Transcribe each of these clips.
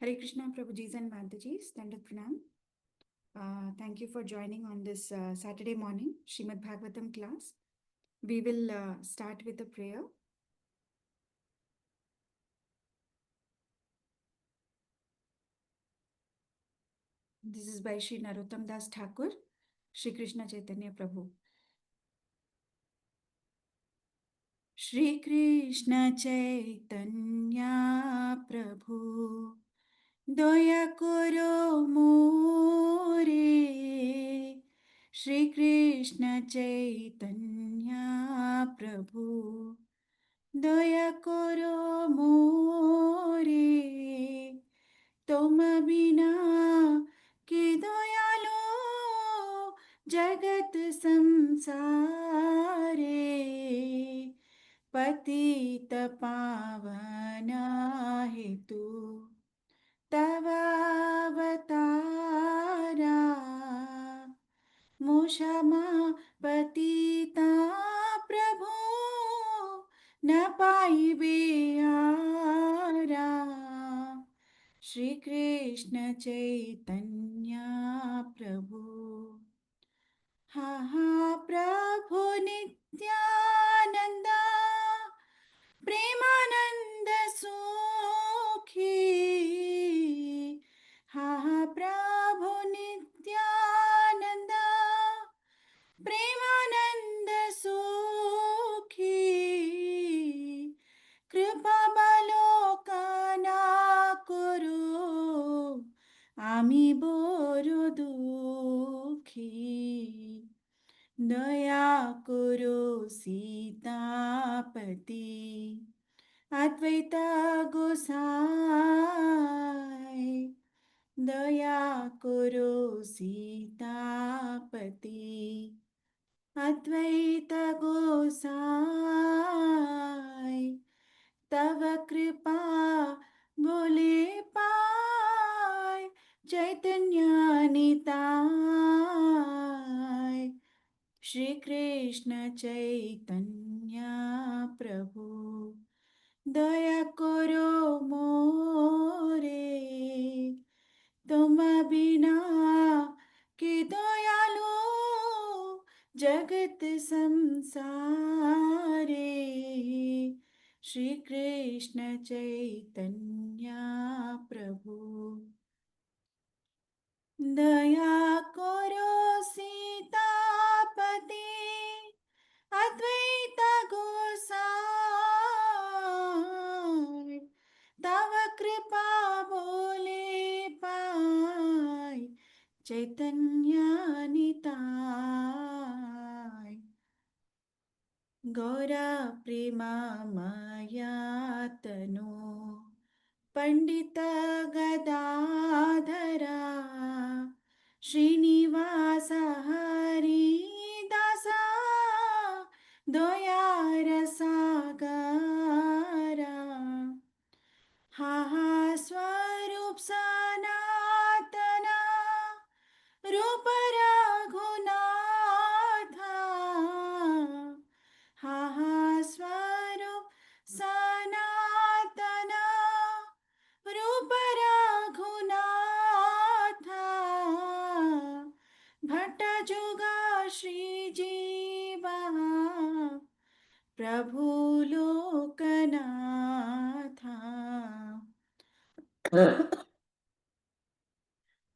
Hare Krishna, Prabhuji's and Mataji's, Dandat Pranam. Thank you for joining on this Saturday morning Srimad Bhagavatam class. We will start with a prayer. This is by Sri Narottam Das Thakur, Shri Krishna Chaitanya Prabhu. Shri Krishna Chaitanya Prabhu Doya Koro More Shri Krishna Chaitanya Prabhu Doya Koro More Toma Bina Ke Doyalo Jagat Samsare पतित पावना हेतु तवावतारा मुषमा पतिता प्रभु न पाइबे आरा श्री कृष्ण चैतन्य प्रभु हा हा प्रभु नित्यानंदा प्रेमानंद सुखी हा हा प्रभु नित्यानंद प्रेमानंद सुखी कृपा बलोकना करो आमी बড় दुखी दया करो सीतापति अद्वैत गोसाई दया करो सीतापति अद्वैत गोसाई तव कृपा बोले पाय चैतन्य निताय श्री कृष्ण चैतन्य प्रभु दया करो मोरे तुम बिना के दयालु जगत संसारे श्री कृष्ण चैतन्य प्रभु दया करो सीतापति अद्वैत गोसाई तव कृपा बोले पाय चैतन्य निताय गौर प्रेममया तनु पंडित गदाधरा श्रीनिवास हरिदासा दयार सागरा हा हा स्वरूप सनातना रूप रघुनाथा हा हा स्वरूप सनातना रूप रघुनाथा भट्ट जुगा श्री जीवा प्रभु लोकनाथा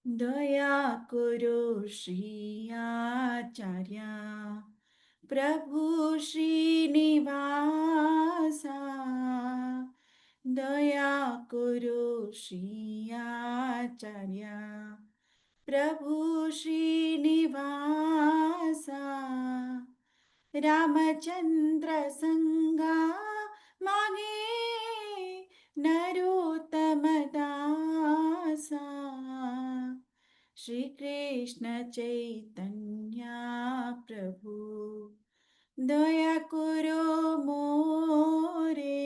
दया करो श्री आचार्य प्रभु श्रीनिवासा दया करो श्री आचार्य प्रभु श्रीनिवासा रामचंद्र संगा मागे नरोत्तम दासा श्री कृष्ण चैतन्य प्रभु दया करो मोरे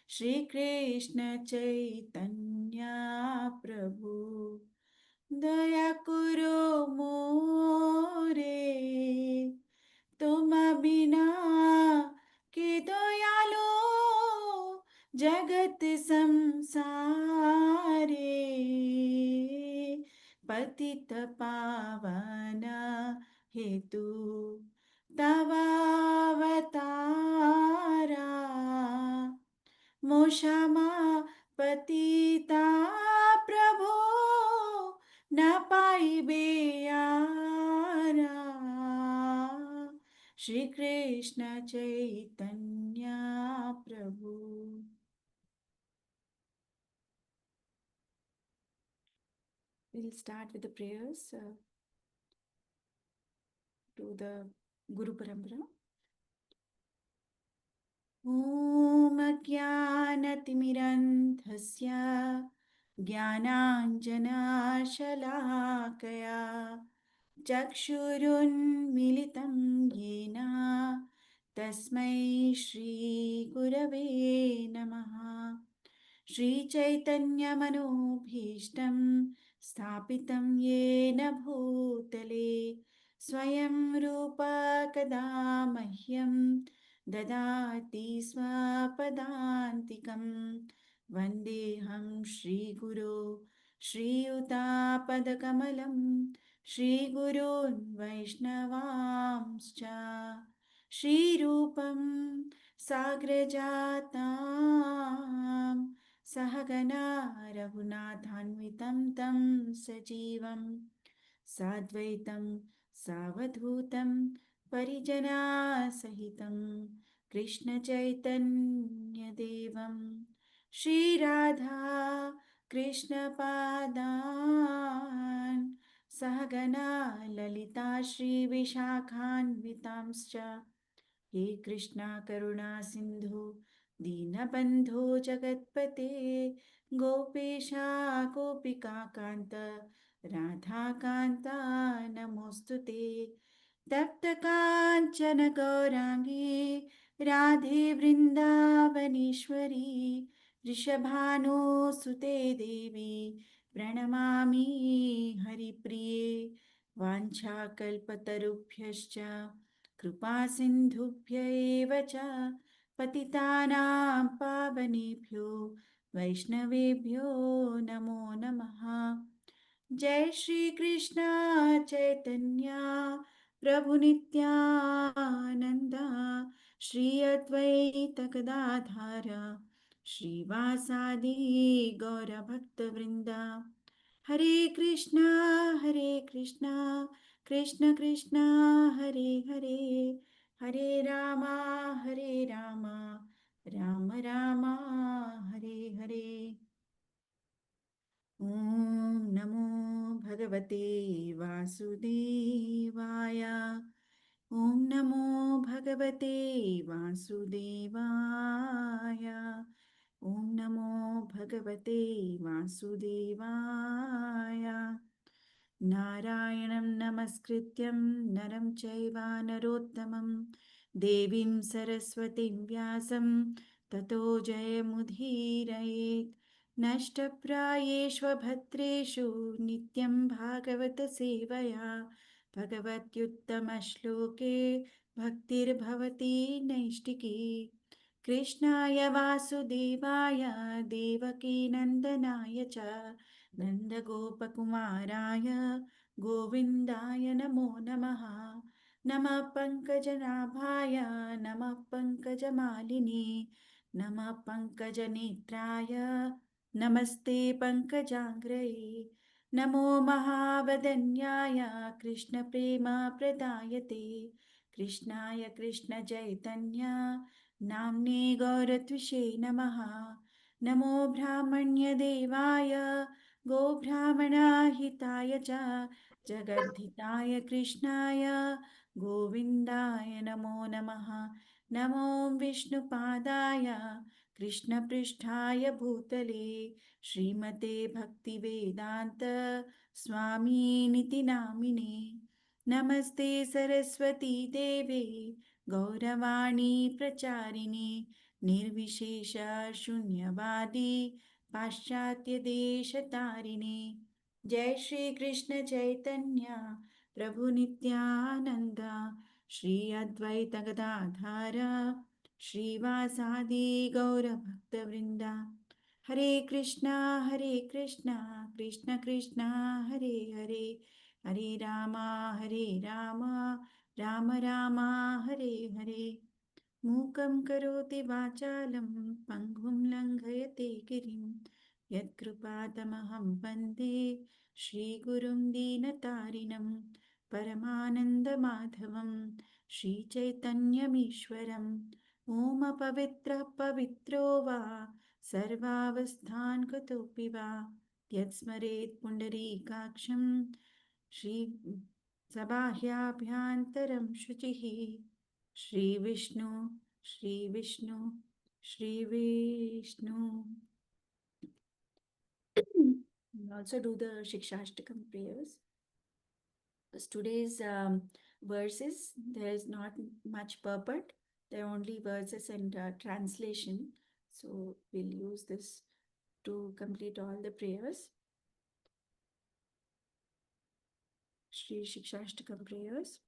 श्री कृष्ण चैतन्य प्रभु दया करो मोरे तुम बिना के दयालो जगत संसारे पतित पावन हेतु तवावतारा मोक्षमा पतिता प्रभो न पाइबे यारा श्री कृष्ण चैतन्य प्रभु. We'll start with the prayers to the Guru Parampara. ॐ अज्ञानतिमिरन्धस्य ज्ञानाञ्जनाशलाकया चक्षुरुन्मिलितं येन तस्मै श्रीगुरवे नमः. श्रीचैतन्यमनोभीष्टं स्थापितं येन भूतले स्वयं रूप कदा मह्यं ददाति स्वपदान्तिकं. वन्देऽहं श्रीगुरो श्रीयुतापदकमलं श्रीगुरून् वैष्णवांश्च श्रीरूपं साग्रजातां सहगना रघुनाथान्वितं तं सजीवं साद्वैतं सावधूतं परिजनासहितं कृष्णचैतन्यदेवं श्रीराधा कृष्णपादान् सहगना ललिता श्रीविशाखान्वितांश्च. हे कृष्णा करुणा सिन्धु दीनबन्धो जगत्पते गोपेशा गोपिका कान्त राधाकान्ता नमोऽस्तु ते. तप्तकाञ्चन गौराङ्गी राधे वृन्दावनेश्वरी वृषभानुसुते देवी प्रणमामि हरिप्रिये. वाञ्छाकल्पतरुभ्यश्च कृपा सिन्धुभ्य एव च पतितानां पावनेभ्यो वैष्णवेभ्यो नमो नमः. जय श्री कृष्ण चैतन्य प्रभु नित्यानंद श्री अद्वैत गदाधर श्रीवासादि गौर भक्त वृंदा. हरे कृष्णा कृष्ण कृष्ण हरे हरे हरे रामा राम राम हरे हरे. ॐ नमो भगवते वासुदेवाय. ॐ नमो भगवते वासुदेवाय. ॐ नमो भगवते वासुदेवाय. नारायणं नमस्कृत्यं नरं चैव नरोत्तमं देवीं सरस्वतीं व्यासं ततो जयमुदीरयेत्. नष्टप्रायेष्वभद्रेषु नित्यं भागवतसेवया भगवत्युत्तमश्लोके भक्तिर्भवति नैष्टिकी. कृष्णाय वासुदेवाय देवकीनन्दनाय च नन्दगोपकुमाराय गोविन्दाय नमो नमः. नमः पङ्कजनाभाय नमः पङ्कजमालिने नमः पङ्कजनेत्राय नमस्ते पङ्कजाङ्घ्रये. नमो महावदन्याय कृष्णप्रेमप्रदायते कृष्णाय कृष्णचैतन्य नाम्ने गौरत्विषे नमः. नमो ब्राह्मण्यदेवाय गोब्राह्मणहिताय च जगद्धिताय कृष्णाय गोविन्दाय नमो नमः. नमो विष्णुपादाय कृष्णपृष्ठाय भूतले श्रीमते भक्तिवेदान्त स्वामिनिति नामिने. नमस्ते सरस्वती देवे गौरवाणी प्रचारिणे निर्विशेष शून्यवादी पाश्चात्यदेशतारिणे. जय श्री कृष्ण चैतन्य प्रभु नित्यानंद श्री अद्वैत गदाधर श्रीवासादि गौरभक्तवृन्दा हरे कृष्णा कृष्ण कृष्ण हरे हरे हरे राम राम राम हरे हरे मूकं करोति वाचालं पङ्गुं लङ्घयते गिरिं यत्कृपातमहं वन्दे श्रीगुरुं दीनतारिणं परमानन्दमाधवं श्रीचैतन्यमीश्वरम् ॐ अपवित्रः पवित्रो वा सर्वावस्थान् गतोऽपि वा यत्स्मरेत् पुण्डरीकाक्षं श्री सबाह्याभ्यन्तरं शुचिः Shri Vishnu Shri Vishnu Shri Vishnu. We also do the Shikshashtakam prayers. Today's verses, there is not much purport. There are only verses and translation. So we'll use this to complete all the prayers. Shri Shikshashtakam prayers.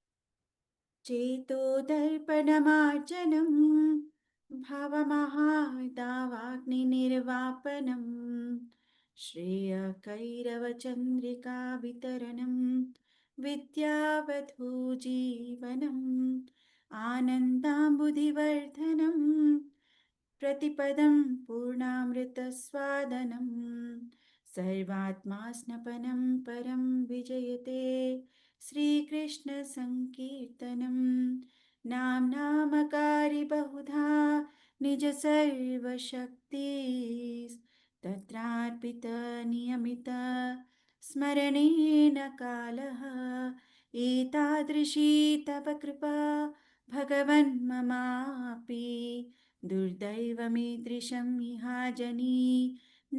चेतोदर्पणमार्जनं भवमहादावाग्निर्वापनं श्रेयकैरवचन्द्रिकावितरणं विद्यावधूजीवनम् आनन्दाम्बुधिवर्धनं प्रतिपदं पूर्णामृतस्वादनं सर्वात्मास्नपनं परं विजयते श्रीकृष्णसङ्कीर्तनं नाम्नामकारि बहुधा निजसर्वशक्ति तत्रार्पितनियमित स्मरणेन कालः एतादृशी तव कृपा भगवन् ममापि दुर्दैवमीदृशं इहाजनी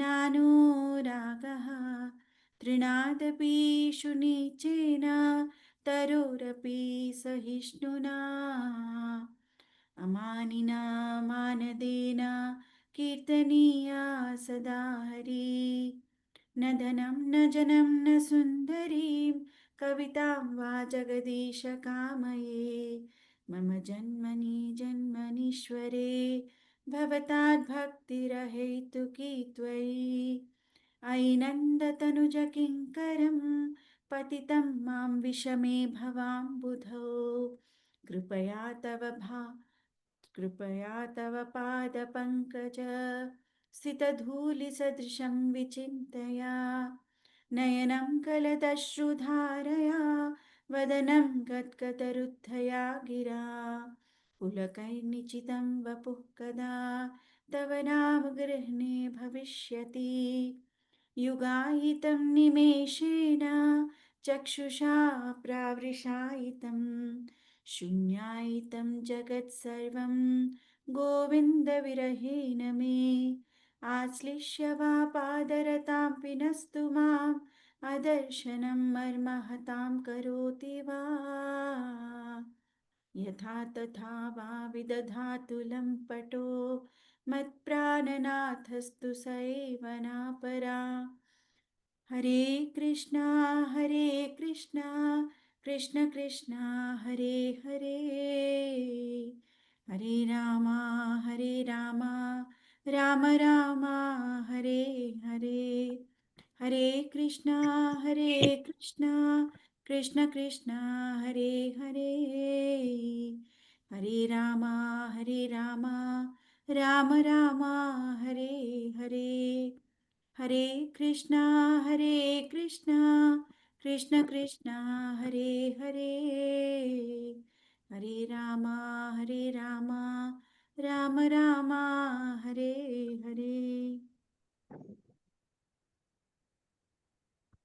नानुरागः तृणादपि शुनिचेन तरोरपि सहिष्णुना अमानिना मानदेन कीर्तनीया सदा हरि न धनं न जनं न सुन्दरीं कवितां वा जगदीश कामये मम जन्मनि जन्मनीश्वरे भवताद्भक्तिरहेतुकी त्वयि अयि नन्दतनुजकिङ्करं पतितं मां विषमे भवाम्बुधौ कृपया तव पादपङ्कज स्थितधूलिसदृशं विचिन्तया नयनं कलदश्रुधारया वदनं गद्गदरुद्धया गिरा पुलकैर्निचितं वपुः कदा तव नाम गृह्णे भविष्यति युगायितं निमेषेण चक्षुषा प्रावृषायितं शून्यायितं जगत्सर्वं गोविन्दविरहेण मे आश्लिष्य वा पादरतां पिनस्तु माम् अदर्शनं मर्महतां करोति वा यथा तथा वा विदधातु लम्पटो मत्प्राणनाथस्तु स एव नापरा हरे कृष्णा कृष्ण कृष्ण हरे हरे हरे रामा राम राम हरे हरे हरे कृष्णा कृष्ण कृष्ण हरे हरे हरे राम राम राम हरे हरे हरे कृष्णा कृष्ण कृष्ण हरे हरे हरे राम राम राम हरे हरे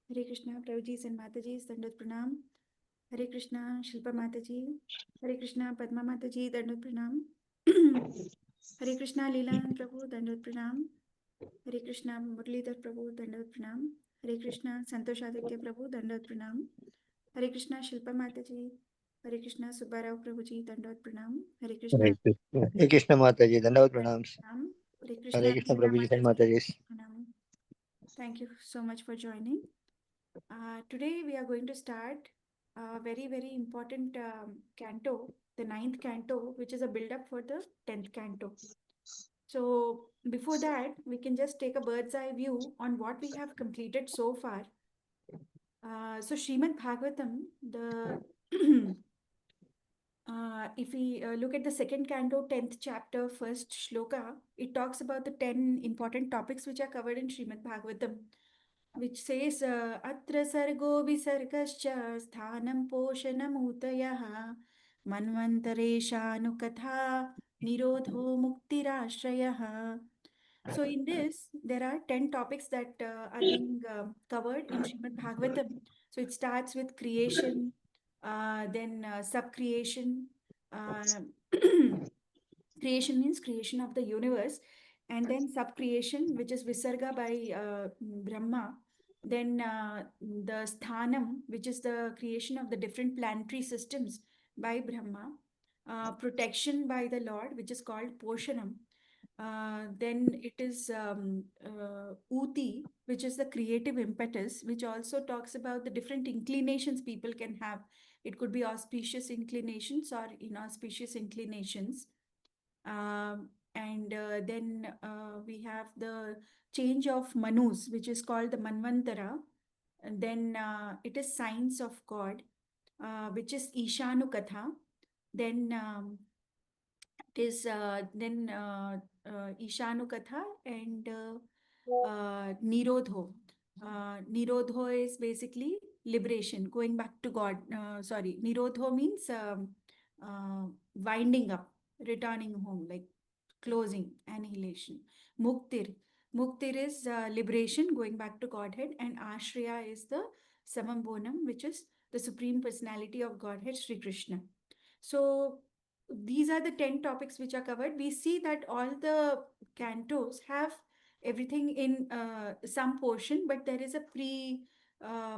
हरे कृष्णा प्रभुजी and Mataji, Dandavat Pranam. Hare Krishna Shilpa Mataji. Hare Krishna Padma Mataji, Dandavat Pranam. Hare Krishna Lilananda Prabhu, Dandavat Pranam. Hare Krishna Murlidhar Prabhu, Dandavat Pranam. Hare Krishna Santoshaditya Prabhu, Dandavat Pranam. Hare Krishna Shilpa Mataji. Hare Krishna Subbarao Prabhuji, Dandavat Pranam. Hare Krishna. Hare Krishna Mataji, Dandavat Pranams. Hare Hare Krishna Krishna Meena Prabhuji and Mataji. Mataji. Pranam. Thank you so much for joining. Today we are going to start a very, very important canto the 9th canto, which is a build-up for the 10th canto. So before that, we can just take a bird's eye view on what we have completed so far. So Srimad Bhagavatam, the if we look at the second canto, 10th chapter, first shloka, it talks about the 10 important topics which are covered in Srimad Bhagavatam, which says, Atra sargo visargascha sthanam poshanam utayah manvantareshanu nirodho muktirashrayah. So in this, there are 10 topics that are being covered in Srimad Bhagavatam. So it starts with creation, then sub-creation. Uh, creation means creation of the universe, and then sub-creation, which is Visarga by Brahma. Then the Sthanam, which is the creation of the different planetary systems by Brahma. Protection by the Lord, which is called Poshanam. Then it is Uti, which is the creative impetus, which also talks about the different inclinations people can have. It could be auspicious inclinations or inauspicious inclinations. And then we have the change of Manus, which is called the Manvantara. And then it is signs of God, which is Ishanu Katha. Then it is then Ishanu Katha and Nirodho. Nirodho is basically liberation, going back to God. Sorry, Nirodho means winding up, returning home, like closing, annihilation. Muktir. Muktir is liberation, going back to Godhead, and Ashraya is the Samambonam, which is the Supreme Personality of Godhead, Sri Krishna. So these are the 10 topics which are covered. We see that all the cantos have everything in some portion, but there is a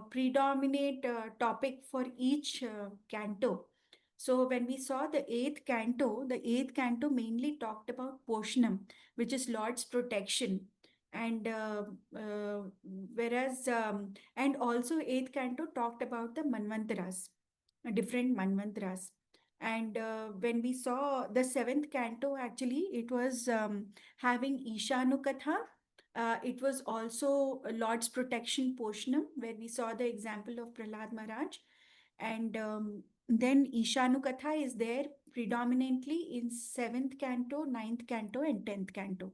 predominate topic for each canto. So when we saw the eighth canto mainly talked about Poshnam, which is Lord's protection. And whereas, and also eighth canto talked about the Manvantaras, different Manvantaras. And when we saw the seventh canto, actually, it was having Ishanu Katha. It was also Lord's protection Poshnam, where we saw the example of Prahlad Maharaj. And then Ishanu Katha is there predominantly in 7th canto, 9th canto, and 10th canto.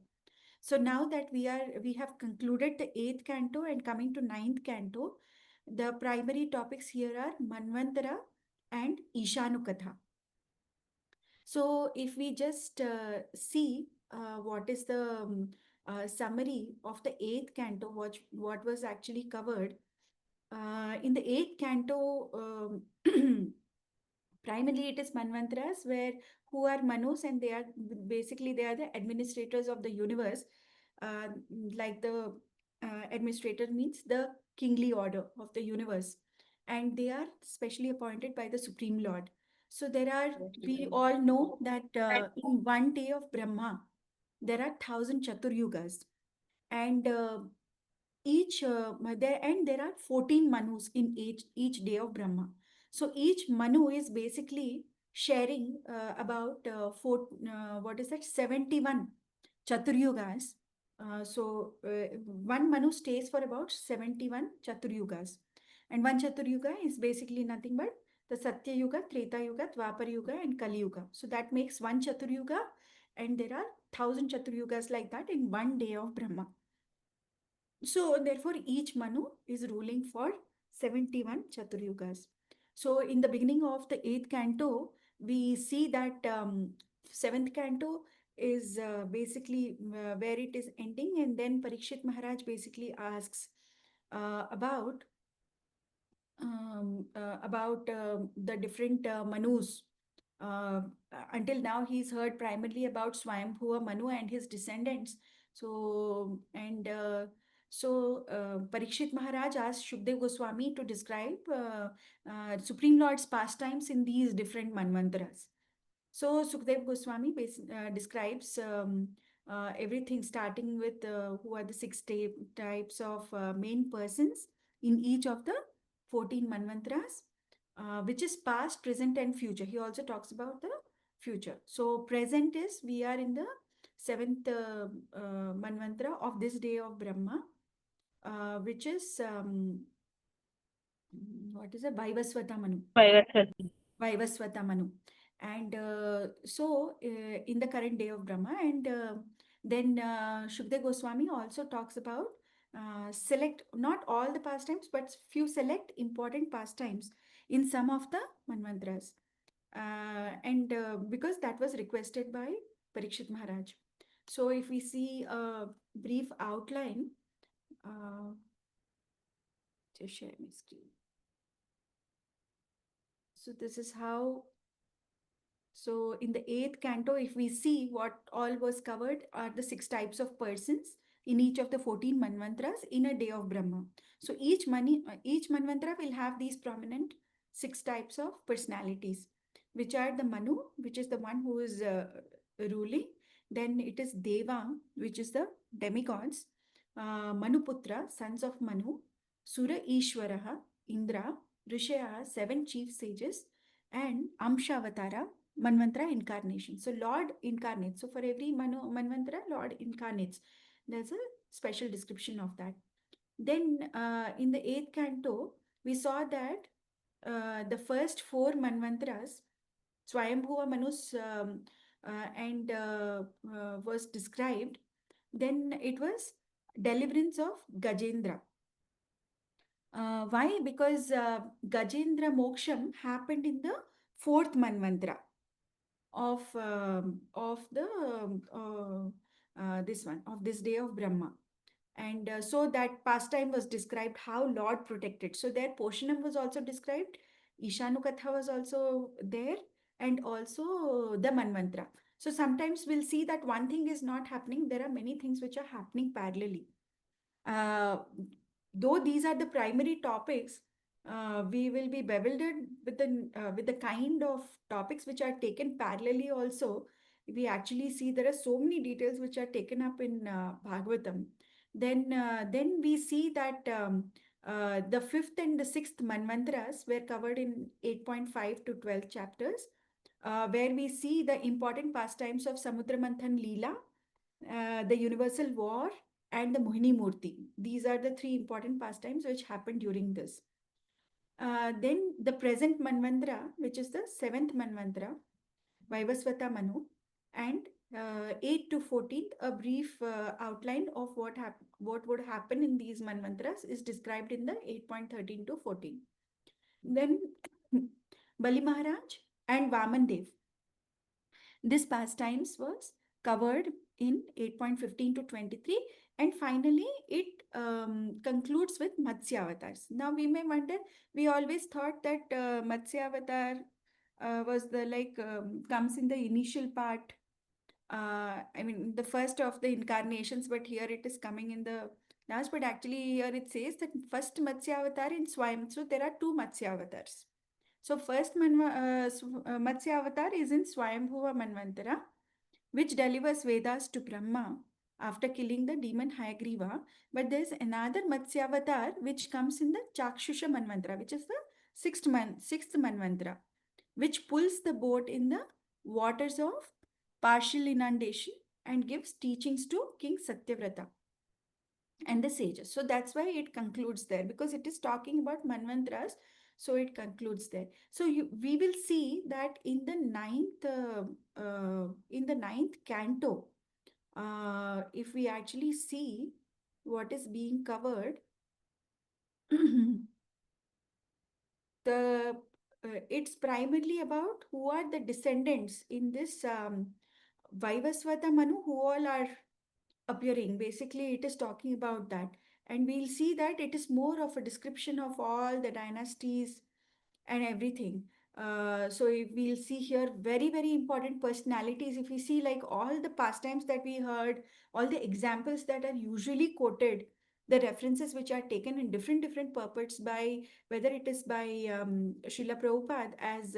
So now that we have concluded the 8th canto and coming to 9th canto, the primary topics here are Manvantara and Ishanu Katha. So if we just see what is the summary of the 8th canto, what was actually covered. In the 8th canto, primarily it is Manvantaras, who are Manus, and they are the administrators of the universe. Like the administrator means the kingly order of the universe, and they are specially appointed by the Supreme Lord. So we all know that in one day of Brahma, there are 1,000 Chaturyugas, and there are 14 Manus in each day of Brahma. So each Manu is basically sharing about 71 Chaturyugas. One Manu stays for about 71 Chaturyugas. And one Chaturyuga is basically nothing but the Satya Yuga, Treta Yuga, Dwapar Yuga, and Kali Yuga. So that makes one Chaturyuga, and there are 1,000 Chaturyugas like that in one day of Brahma. So therefore, each Manu is ruling for 71 Chaturyugas. So in the beginning of the 8th canto, we see that 7th canto is basically where it is ending, and then Parikshit Maharaj basically asks about the different Manus. Until now, he's heard primarily about Swayambhuva Manu and his descendants. Parikshit Maharaj asked Shukdev Goswami to describe Supreme Lord's pastimes in these different Manvantaras. So Sukdev Goswami describes everything, starting with who are the six types of main persons in each of the 14 Manvantaras. which is past, present, and future. He also talks about the future. So present is we are in the seventh manvantra of this day of Brahma, which is what is it? Vaivasvata Manu. Vaivasvata Manu. And in the current day of Brahma, and then Shukdev Goswami also talks about select, not all the pastimes, but few select important pastimes in some of the manvantras. And because that was requested by Parikshit Maharaj. So if we see a brief outline, just share my screen. So this is how. So in the eighth canto, if we see what all was covered are the 6 types of persons in each of the 14 manvantras in a day of Brahma. So each manvantra will have these prominent 6 types of personalities, which are the Manu, which is the one who is ruling. Then it is Deva, which is the demigods, Manuputra, sons of Manu, Sura Ishwaraha, Indra, Rishaya, 7 chief sages, and Amshavatara, Manvantara incarnation. So Lord incarnates. So for every Manvantara, Lord incarnates. There's a special description of that. Then in the eighth canto, we saw that the first 4 Manvantaras, Swayambhuva Manus, and was described. Then it was deliverance of Gajendra. Why? Because Gajendra Moksham happened in the 4th Manvantara of the this one of this day of Brahma. And so that pastime was described, how Lord protected. So there Poshanam was also described, Ishanukatha was also there, and also the Manvantra. So sometimes we'll see that one thing is not happening, there are many things which are happening parallelly. Uh, though these are the primary topics, we will be bewildered with the kind of topics which are taken parallelly also. We actually see there are so many details which are taken up in Bhagavatam. Then we see that the 5th and the 6th manvantras were covered in 8.5 to 12 chapters, where we see the important pastimes of Samudra Manthan Leela, the universal war, and the Mohini Murti. These are the 3 important pastimes which happened during this. Then the present Manvantara, which is the 7th Manvantara, Vaivasvata Manu, and 8 to 14th, a brief outline of what would happen in these Manvantras is described in the 8.13 to 14. Then Bali Maharaj and Vaman Dev. This pastimes was covered in 8.15 to 23, and finally it concludes with Matsya avatars. Now we may wonder, we always thought that Matsya avatar was the comes in the initial part, I mean the first of the incarnations, but here it is coming in the last. But actually here it says that first Matsya avatar in Swayam. So there are 2 Matsya avatars. So first Matsya avatar is in Swayambhuva Manvantara, which delivers Vedas to Brahma after killing the demon Hayagriva. But there's another Matsya avatar which comes in the Chakshusha Manvantara, which is the sixth Manvantara, which pulls the boat in the waters of partial inundation and gives teachings to King Satyavrata and the sages. So that's why it concludes there, because it is talking about Manvantras. So it concludes there. So we will see that in the ninth canto, if we actually see what is being covered, it's primarily about who are the descendants in this Vaivasvata Manu, who all are appearing. Basically, it is talking about that. And we'll see that it is more of a description of all the dynasties and everything. So we'll see here very, very important personalities. If we see like all the pastimes that we heard, all the examples that are usually quoted, the references which are taken in different purports by, whether it is by Srila Prabhupada as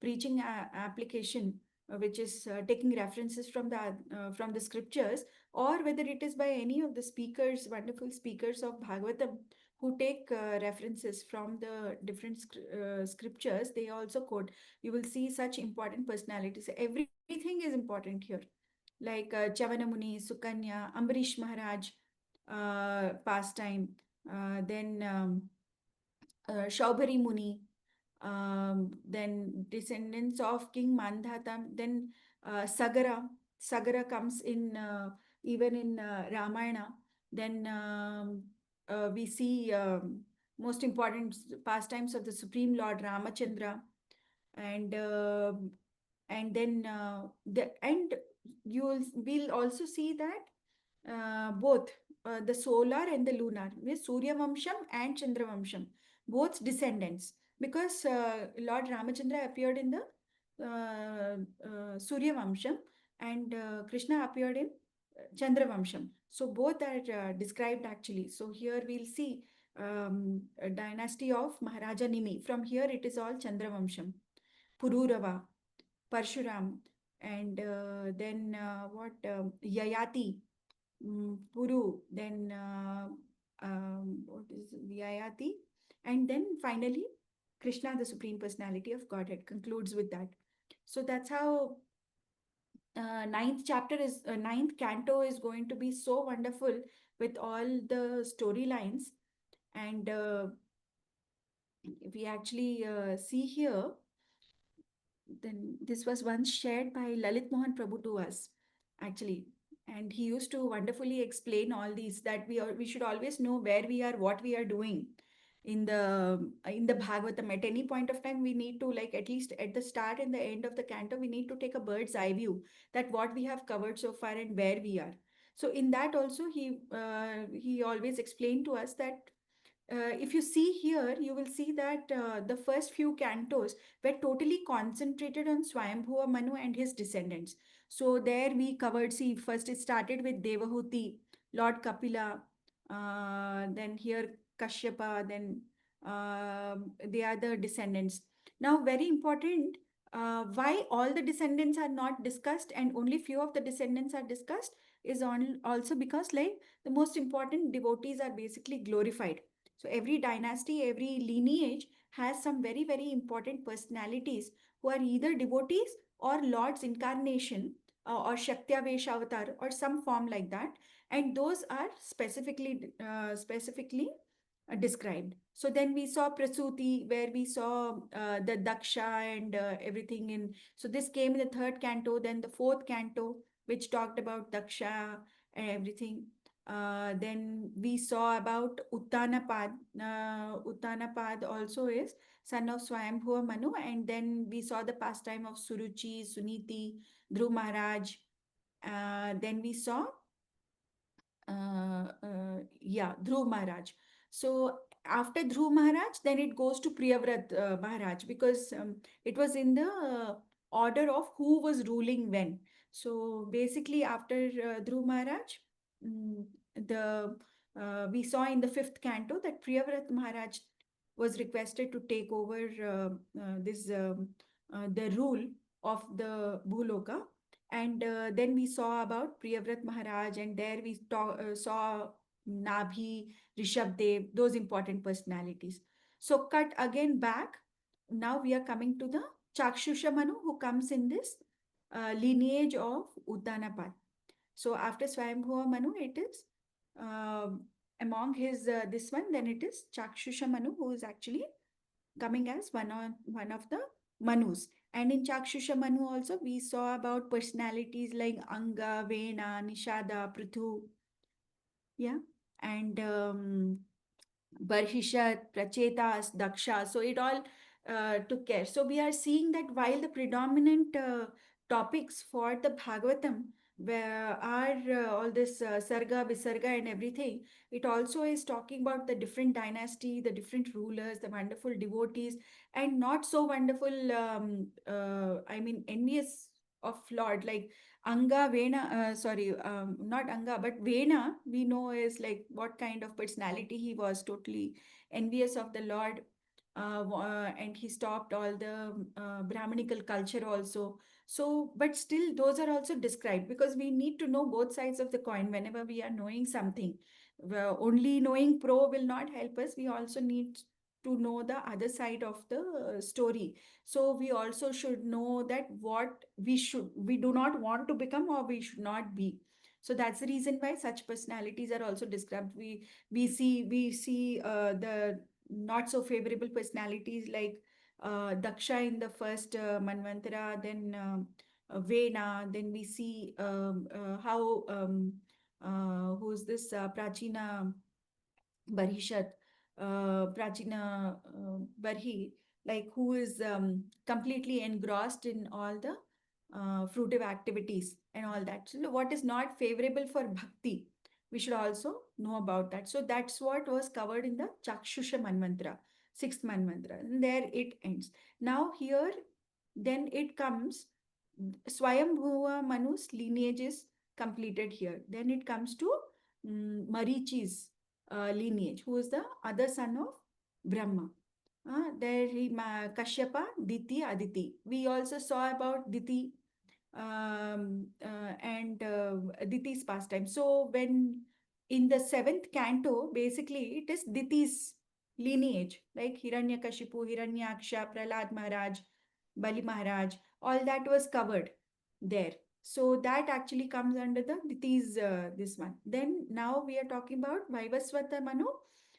preaching application, which is taking references from the scriptures, or whether it is by any of the speakers, wonderful speakers of Bhagavatam, who take references from the different scriptures, they also quote. You will see such important personalities. Everything is important here. Like Chavana Muni, Sukanya, Ambarish Maharaj, pastime, then Shaubhari Muni, then descendants of King Mandhata, then Sagara. Sagara comes in even in Ramayana. Then we see most important pastimes of the Supreme Lord Ramachandra, and then you will also see that both the solar and the lunar, with Surya Vamsham and Chandra Vamsham, both descendants, because Lord Ramachandra appeared in the Surya Vamsham, and Krishna appeared in Chandra Vamsham. So both are described actually. So here we'll see a dynasty of Maharaja Nimi. From here it is all Chandra Vamsham. Pururava, Parshuram, and then what Yayati, Puru, then what is Yayati, and then finally Krishna, the Supreme Personality of Godhead, concludes with that. So that's how ninth canto is going to be so wonderful with all the storylines, and we actually see here. Then this was once shared by Lalit Mohan Prabhu to us, actually, and he used to wonderfully explain all these, that we should always know where we are, what we are doing in the Bhagavatam. At any point of time, we need to, like, at least at the start and the end of the canto, we need to take a bird's eye view, that what we have covered so far and where we are. So in that also, he always explained to us that if you see here, you will see that the first few cantos were totally concentrated on Swayambhuva Manu and his descendants. So there we covered, see, first it started with Devahuti, Lord Kapila, then here Kashyapa, then the other descendants. Now, very important, why all the descendants are not discussed and only few of the descendants are discussed is also because, like, the most important devotees are basically glorified. So every dynasty, every lineage has some very, very important personalities who are either devotees or Lord's incarnation, or Shaktya Avatar, or some form like that. And those are specifically described. So then we saw Prasuti, where we saw the Daksha and everything in. So this came in the third canto, then the fourth canto, which talked about Daksha and everything. Then we saw about Uttanapad. Uttanapad also is son of Swayambhuva Manu, and then we saw the pastime of Suruchi, Suniti, Dhruv Maharaj. Then we saw Dhruv Maharaj. So after Dhruv Maharaj, then it goes to Priyavrat Maharaj, because it was in the order of who was ruling when. So basically, after Dhruv Maharaj, mm, the we saw in the fifth canto that Priyavrat Maharaj was requested to take over the rule of the Bhuloka, and then we saw about Priyavrat Maharaj, and there we saw Nabhi, Rishabdev, those important personalities. So cut again back. Now we are coming to the Chakshusha Manu, who comes in this lineage of Uttanapad. So after Swayambhuva Manu, it is among his this one, then it is Chakshusha Manu, who is actually coming as one of the Manus. And in Chakshusha Manu also, we saw about personalities like Anga, Vena, Nishada, Prithu, yeah, and Barhishat, Prachetas, Daksha. So it all took care. So we are seeing that while the predominant topics for the Bhagavatam where are all this Sarga, Visarga and everything, it also is talking about the different dynasty, the different rulers, the wonderful devotees, and not so wonderful, I mean, envious of Lord, like Anga, Vena, not Anga, but Vena, we know is like what kind of personality he was, totally envious of the Lord. And he stopped all the Brahmanical culture also. So, but still, those are also described, because we need to know both sides of the coin whenever we are knowing something. well, only knowing pro will not help us. We also need to know the other side of the story. So we also should know that what we do not want to become or we should not be. So that's the reason why such personalities are also described. We see the not so favorable personalities like Daksha in the first Manvantara, then Vena. Then we see how who's this Prachina Barhishat, Prachina Barhi, like who is completely engrossed in all the fruitive activities and all that. So what is not favorable for bhakti, we should also know about that. So that's what was covered in the Chakshusha Manvantara, sixth Manvantara. And there it ends. Now here, then it comes Swayambhuva Manu's lineage is completed here. Then it comes to Marichi's lineage, who is the other son of Brahma. There he Kashyapa, Diti, Aditi. We also saw about Diti and Diti's pastime. So when in the seventh canto, basically it is Diti's lineage, like Hiranyakashipu, Hiranyaksha, Prahlad Maharaj, Bali Maharaj, all that was covered there. So that actually comes under the Diti's this one. Then now we are talking about Vaivasvata Manu,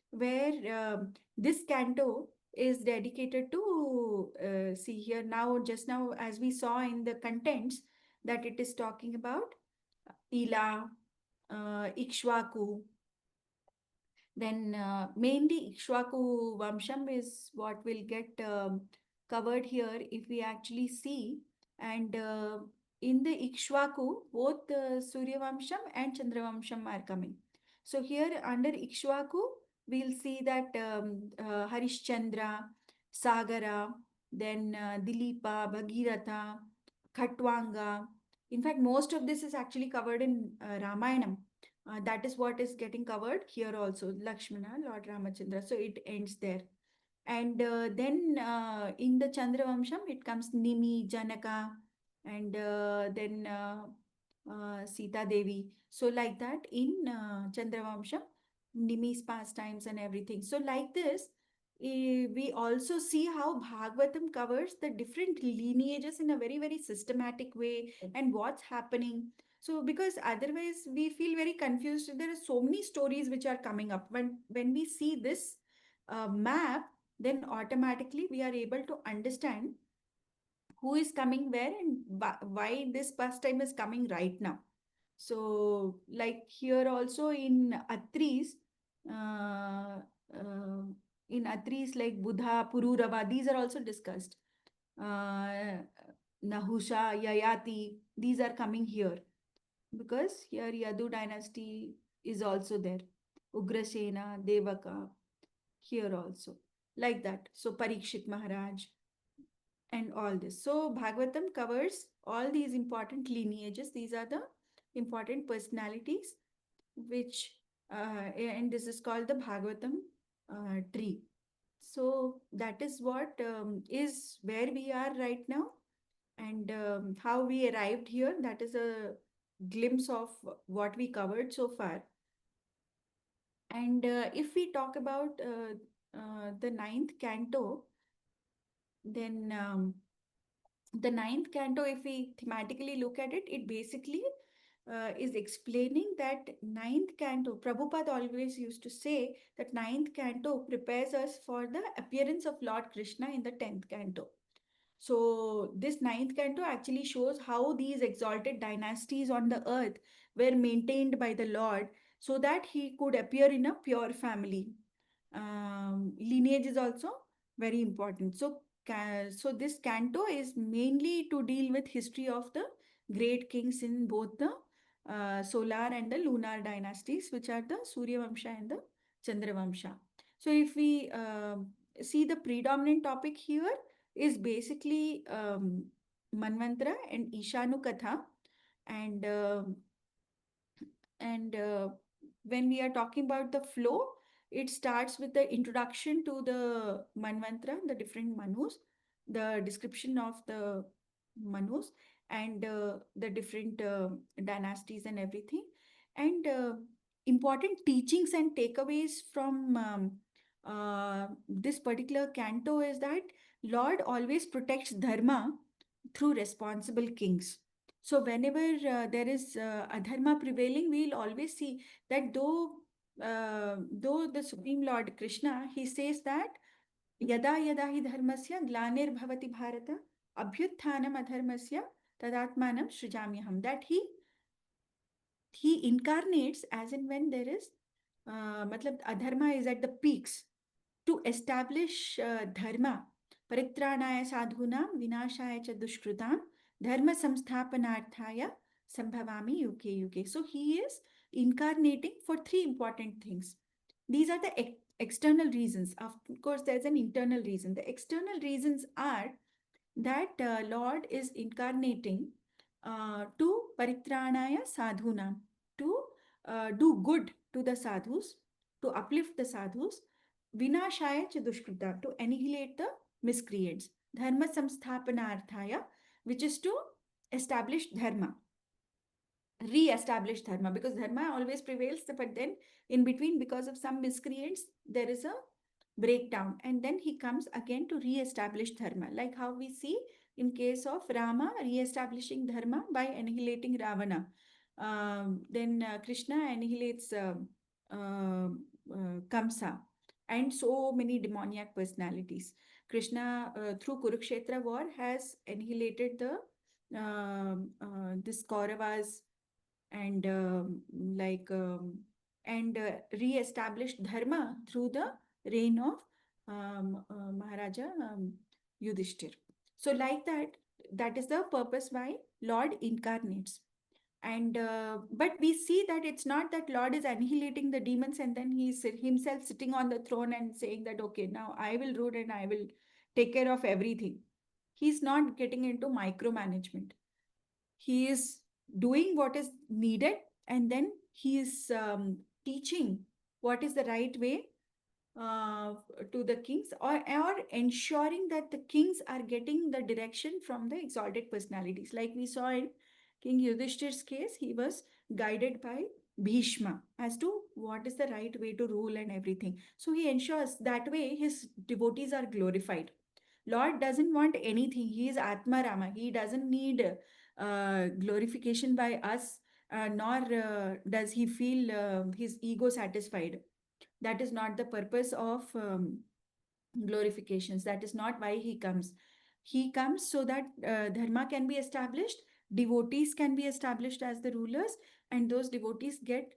where this canto is dedicated to see here now, just now, as we saw in the contents, that it is talking about Ila, Ikshwaku. Then mainly Ikshwaku Vamsham is what will get covered here if we actually see. And in the Ikshwaku, both Surya Vamsham and Chandra Vamsham are coming. So here under Ikshwaku, we'll see that Harishchandra, Sagara, then Dilipa, Bhagiratha, Khatwanga. In fact, most of this is actually covered in Ramayanam. That is what is getting covered here also, Lakshmana, Lord Ramachandra. So it ends there. And then in the Chandra Vamsham, it comes Nimi, Janaka, and then Sita Devi. So like that in Chandra Vamsham, Nimi's pastimes and everything. So like this, we also see how Bhagavatam covers the different lineages in a very, very systematic way and what's happening. So because otherwise we feel very confused. There are so many stories which are coming up. When we see this map, then automatically we are able to understand who is coming where and why this pastime is coming right now. So like here also in Atris, uh, uh, like Buddha, Pururava, these are also discussed. Nahusha, Yayati, these are coming here because here Yadu dynasty is also there. Ugrasena, Devaka, here also. Like that. So Parikshit Maharaj and all this. So Bhagavatam covers all these important lineages. These are the important personalities which, and this is called the Bhagavatam tree. So that is what is where we are right now and how we arrived here. That is a glimpse of what we covered so far. And if we talk about the ninth canto, then the ninth canto, if we thematically look at it, it basically is explaining that ninth canto, Prabhupada always used to say that ninth canto prepares us for the appearance of Lord Krishna in the 10th canto. So this ninth canto actually shows how these exalted dynasties on the earth were maintained by the Lord so that he could appear in a pure family. Lineage is also very important. So this canto is mainly to deal with history of the great kings in both the solar and the lunar dynasties, which are the Surya Vamsha and the Chandra Vamsha. So if we see the predominant topic here is basically Manvantara and Ishanu Katha, and when we are talking about the flow, it starts with the introduction to the Manvantara, the different Manus, the description of the Manus, and the different dynasties and everything. And important teachings and takeaways from this particular canto is that Lord always protects dharma through responsible kings. So whenever there is adharma prevailing, we'll always see that though the Supreme Lord Krishna, he says that yada yada hi dharmasya glanir bhavati bharata abhyutthanam adharmasya tadatmanam srijamyaham, that he incarnates as in when there is matlab adharma is at the peaks, to establish dharma, paritranaya sadhunam vinashaya cha dushkrutam dharma samsthapanarthaya sambhavami yuke yuke. So he is incarnating for three important things. These are the external reasons. Of course, there's an internal reason. The external reasons are that Lord is incarnating to paritranaya sadhunam, to do good to the sadhus, to uplift the sadhus, vinashaya cha dushkrita, to annihilate the miscreants, dharma samsthapanarthaya, which is to establish dharma, re-establish dharma, because dharma always prevails, but then in between, because of some miscreants, there is a breakdown, and then he comes again to re-establish dharma, like how we see in case of Rama re-establishing dharma by annihilating Ravana. Then Krishna annihilates Kamsa and so many demoniac personalities. Krishna, through Kurukshetra war, has annihilated the this Kauravas and re-established dharma through the reign of Maharaja Yudhishthir. So like that, that is the purpose why Lord incarnates. And but we see that it's not that Lord is annihilating the demons and then he's himself sitting on the throne and saying that, okay, now I will rule and I will take care of everything. He's not getting into micromanagement. He is doing what is needed, and then he is teaching what is the right way to the kings, or ensuring that the kings are getting the direction from the exalted personalities. Like we saw in King Yudhishthir's case, he was guided by Bhishma as to what is the right way to rule and everything. So he ensures that way his devotees are glorified. Lord doesn't want anything. He is Atma Rama. He doesn't need glorification by us, nor does he feel his ego satisfied. That is not the purpose of glorifications. That is not why he comes. He comes so that dharma can be established, devotees can be established as the rulers, and those devotees get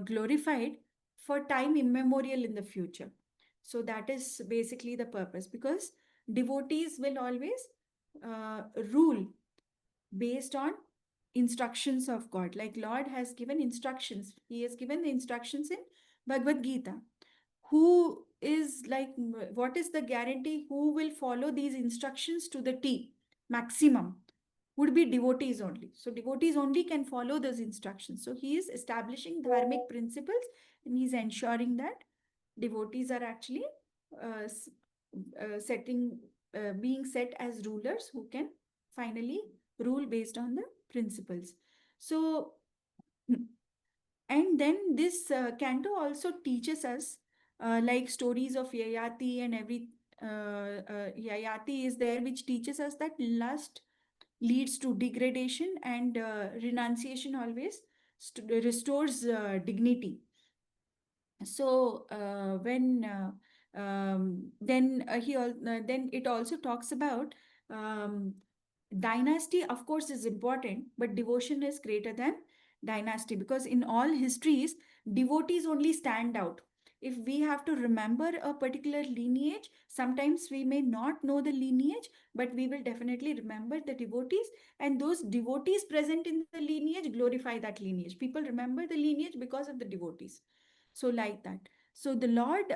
glorified for time immemorial in the future. So that is basically the purpose, because devotees will always rule based on instructions of God. Like Lord has given instructions. He has given the instructions in Bhagavad Gita. Who is like, what is the guarantee who will follow these instructions to the T? Maximum would be devotees only. So devotees only can follow those instructions. So he is establishing dharmic principles, and he's ensuring that devotees are actually uh, being set as rulers who can finally rule based on the principles. So, and then this canto also teaches us like stories of Yayati and Yayati is there, which teaches us that lust leads to degradation, and renunciation always restores dignity. So then it also talks about dynasty, of course, is important, but devotion is greater than dynasty, because in all histories, devotees only stand out. If we have to remember a particular lineage, sometimes we may not know the lineage, but we will definitely remember the devotees, and those devotees present in the lineage glorify that lineage. People remember the lineage because of the devotees. So like that. So the Lord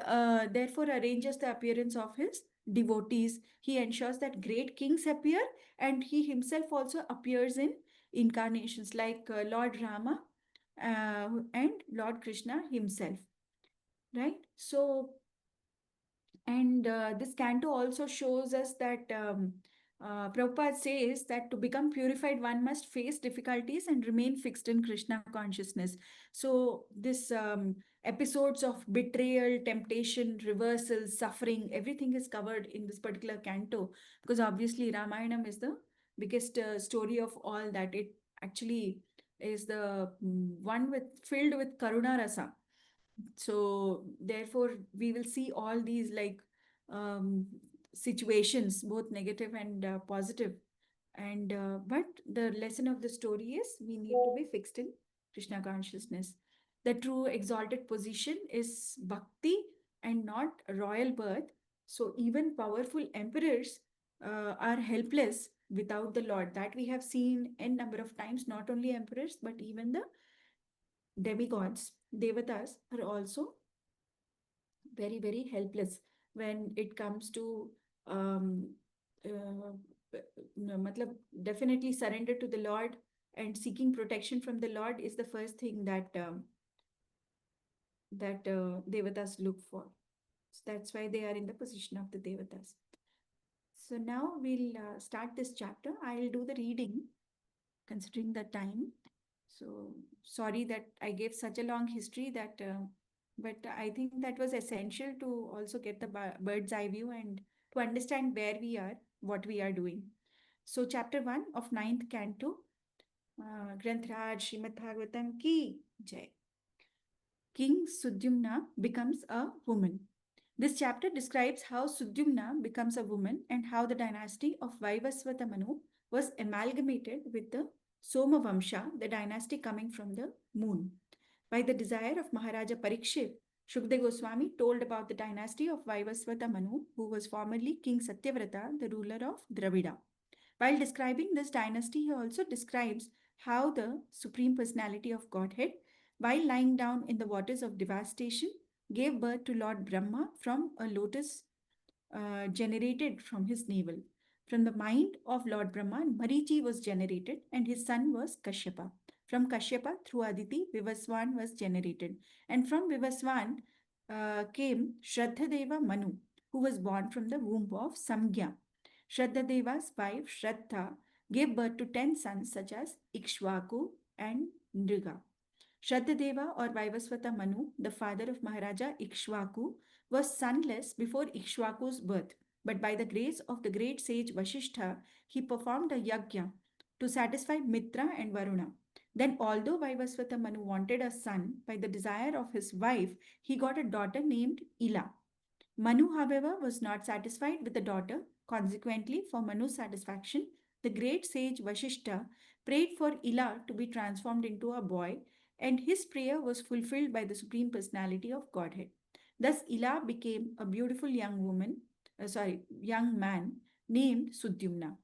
therefore arranges the appearance of his devotees. He ensures that great kings appear, and he himself also appears in incarnations like Lord Rama and Lord Krishna himself. Right? So, and this canto also shows us that Prabhupada says that to become purified, one must face difficulties and remain fixed in Krishna consciousness. So, this episodes of betrayal, temptation, reversal, suffering, everything is covered in this particular canto, because obviously Ramayanam is the biggest story of all that. It actually is the one with filled with Karuna Rasa. So therefore we will see all these like um, situations, both negative and positive. And but the lesson of the story is we need to be fixed in Krishna consciousness. The true exalted position is bhakti and not royal birth. So even powerful emperors are helpless without the Lord. That we have seen n number of times. Not only emperors but even the demigods, devatas, are also very, very helpless when it comes to um, matlab, definitely surrender to the Lord, and seeking protection from the Lord is the first thing that devatas look for. So that's why they are in the position of the devatas. So now we'll start this chapter. I'll do the reading considering the time. So sorry that I gave such a long history that, but I think that was essential to also get the bird's eye view and to understand where we are, what we are doing. So chapter 1 of 9th canto, Granth Raj Srimad Bhagavatam ki jai. King Sudyumna becomes a woman. This chapter describes how Sudyumna becomes a woman and how the dynasty of Vaivasvata Manu was amalgamated with the Soma Vamsha, the dynasty coming from the moon. By the desire of Maharaja Parikshit, Shukdev Goswami told about the dynasty of Vaivasvata Manu, who was formerly King Satyavrata, the ruler of Dravida. While describing this dynasty, he also describes how the Supreme Personality of Godhead, while lying down in the waters of devastation, gave birth to Lord Brahma from a lotus generated from his navel. From the mind of Lord Brahma, Marichi was generated and his son was Kashyapa. From Kashyapa, through Aditi, Vivaswan was generated. And from Vivaswan came Shraddhadeva Manu, who was born from the womb of Samgya. Shraddhadeva's wife, Shraddha, gave birth to 10 sons such as Ikshvaku and Nriga. Shraddhadeva or Vaivasvata Manu, the father of Maharaja Ikshvaku, was sonless before Ikshvaku's birth. But by the grace of the great sage Vasishtha, he performed a yajna to satisfy Mitra and Varuna. Then, although Vaivasvata Manu wanted a son, by the desire of his wife, he got a daughter named Ila. Manu, however, was not satisfied with the daughter. Consequently, for Manu's satisfaction, the great sage Vasishtha prayed for Ila to be transformed into a boy, and his prayer was fulfilled by the Supreme Personality of Godhead. Thus, Ila became a beautiful young man named Sudyumna.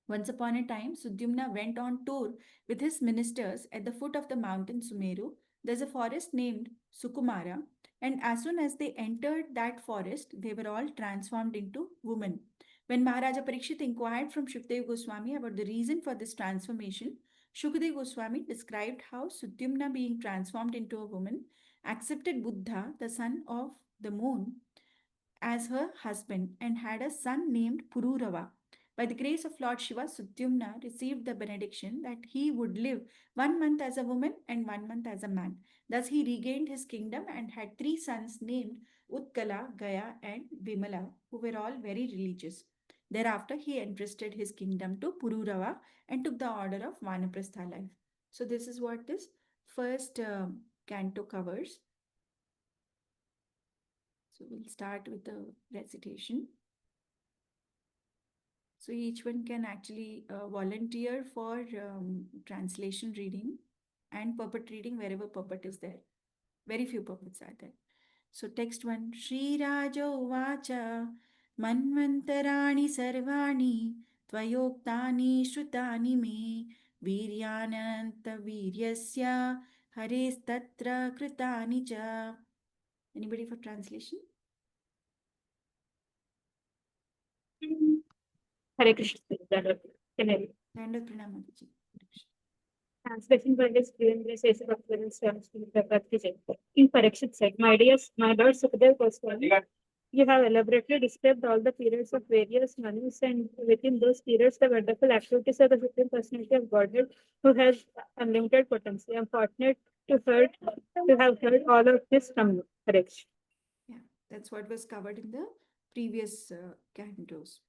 Once upon a time, Sudyumna went on tour with his ministers at the foot of the mountain Sumeru. There's a forest named Sukumara, and as soon as they entered that forest, they were all transformed into women. When Maharaja Parikshit inquired from Shukdev Goswami about the reason for this transformation, Shukdev Goswami described how Sudyumna, being transformed into a woman, accepted Buddha, the son of the moon, as her husband and had a son named Pururava. By the grace of Lord Shiva, Sudyumna received the benediction that he would live 1 month as a woman and 1 month as a man. Thus he regained his kingdom and had 3 sons named Utkala, Gaya, and Vimala, who were all very religious. Thereafter, he entrusted his kingdom to Pururava and took the order of Vanaprastha life. So, this is what this first canto covers. So, we'll start with the recitation. So each one can actually volunteer for translation reading and puppet reading wherever puppet is there. Very few puppets are there. So text 1, Shri Rajo Vacha Manvantarani Sarvani Tvayoktani Shrutani Me Viryananta Viryasya Hares Tatra Kritani Cha. Anybody for translation? Hare Krishna. Dandavat Pranam Mataji. Translation by his Priyangrace Swami. In Parikshit said, My lord Sukadev Goswami, You have elaborately described all the periods of various manus, and within those periods, the wonderful activities of the Supreme Personality of Godhead, who has unlimited potency. I am fortunate to have heard all of this from you. Hare Krishna. Yeah, that's what was covered in the previous cantos.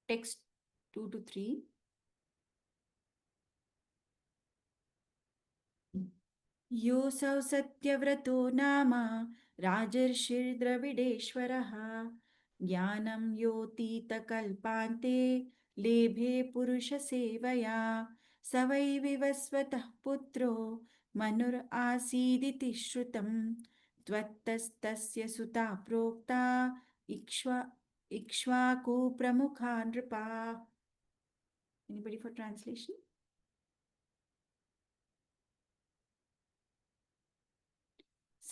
Text 2 to 3. योऽसौ सत्यव्रतो नाम राजर्षिर्द्रविडेश्वरः ज्ञानं योऽतीतकल्पान्ते लेभे पुरुषसेवया स वै विवस्वतः पुत्रो मनुरासीदिति श्रुतं त्वत्तस्तस्य सुता प्रोक्ता इक्ष्वाकु प्रमुखा नृपा. Anybody for translation?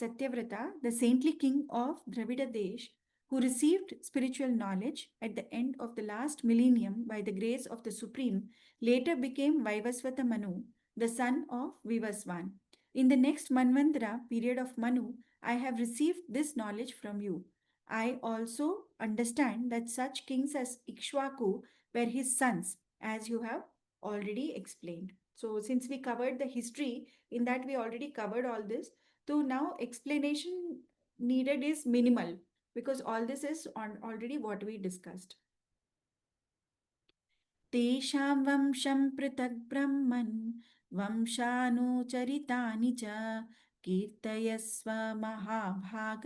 Satyavrata, the saintly king of Dravida Desh, who received spiritual knowledge at the end of the last millennium by the grace of the Supreme, later became Vaivasvata Manu, the son of Vivasvan. In the next Manvantara period of Manu, I have received this knowledge from you. I also understand that such kings as Ikshwaku were his sons, as you have already explained. So, since we covered the history, in that we already covered all this. So now explanation needed is minimal because all this is on already what we discussed. तेषां वंशं पृथक् ब्रह्मन् वंशानुचरितानि च कीर्तयस्व महाभाग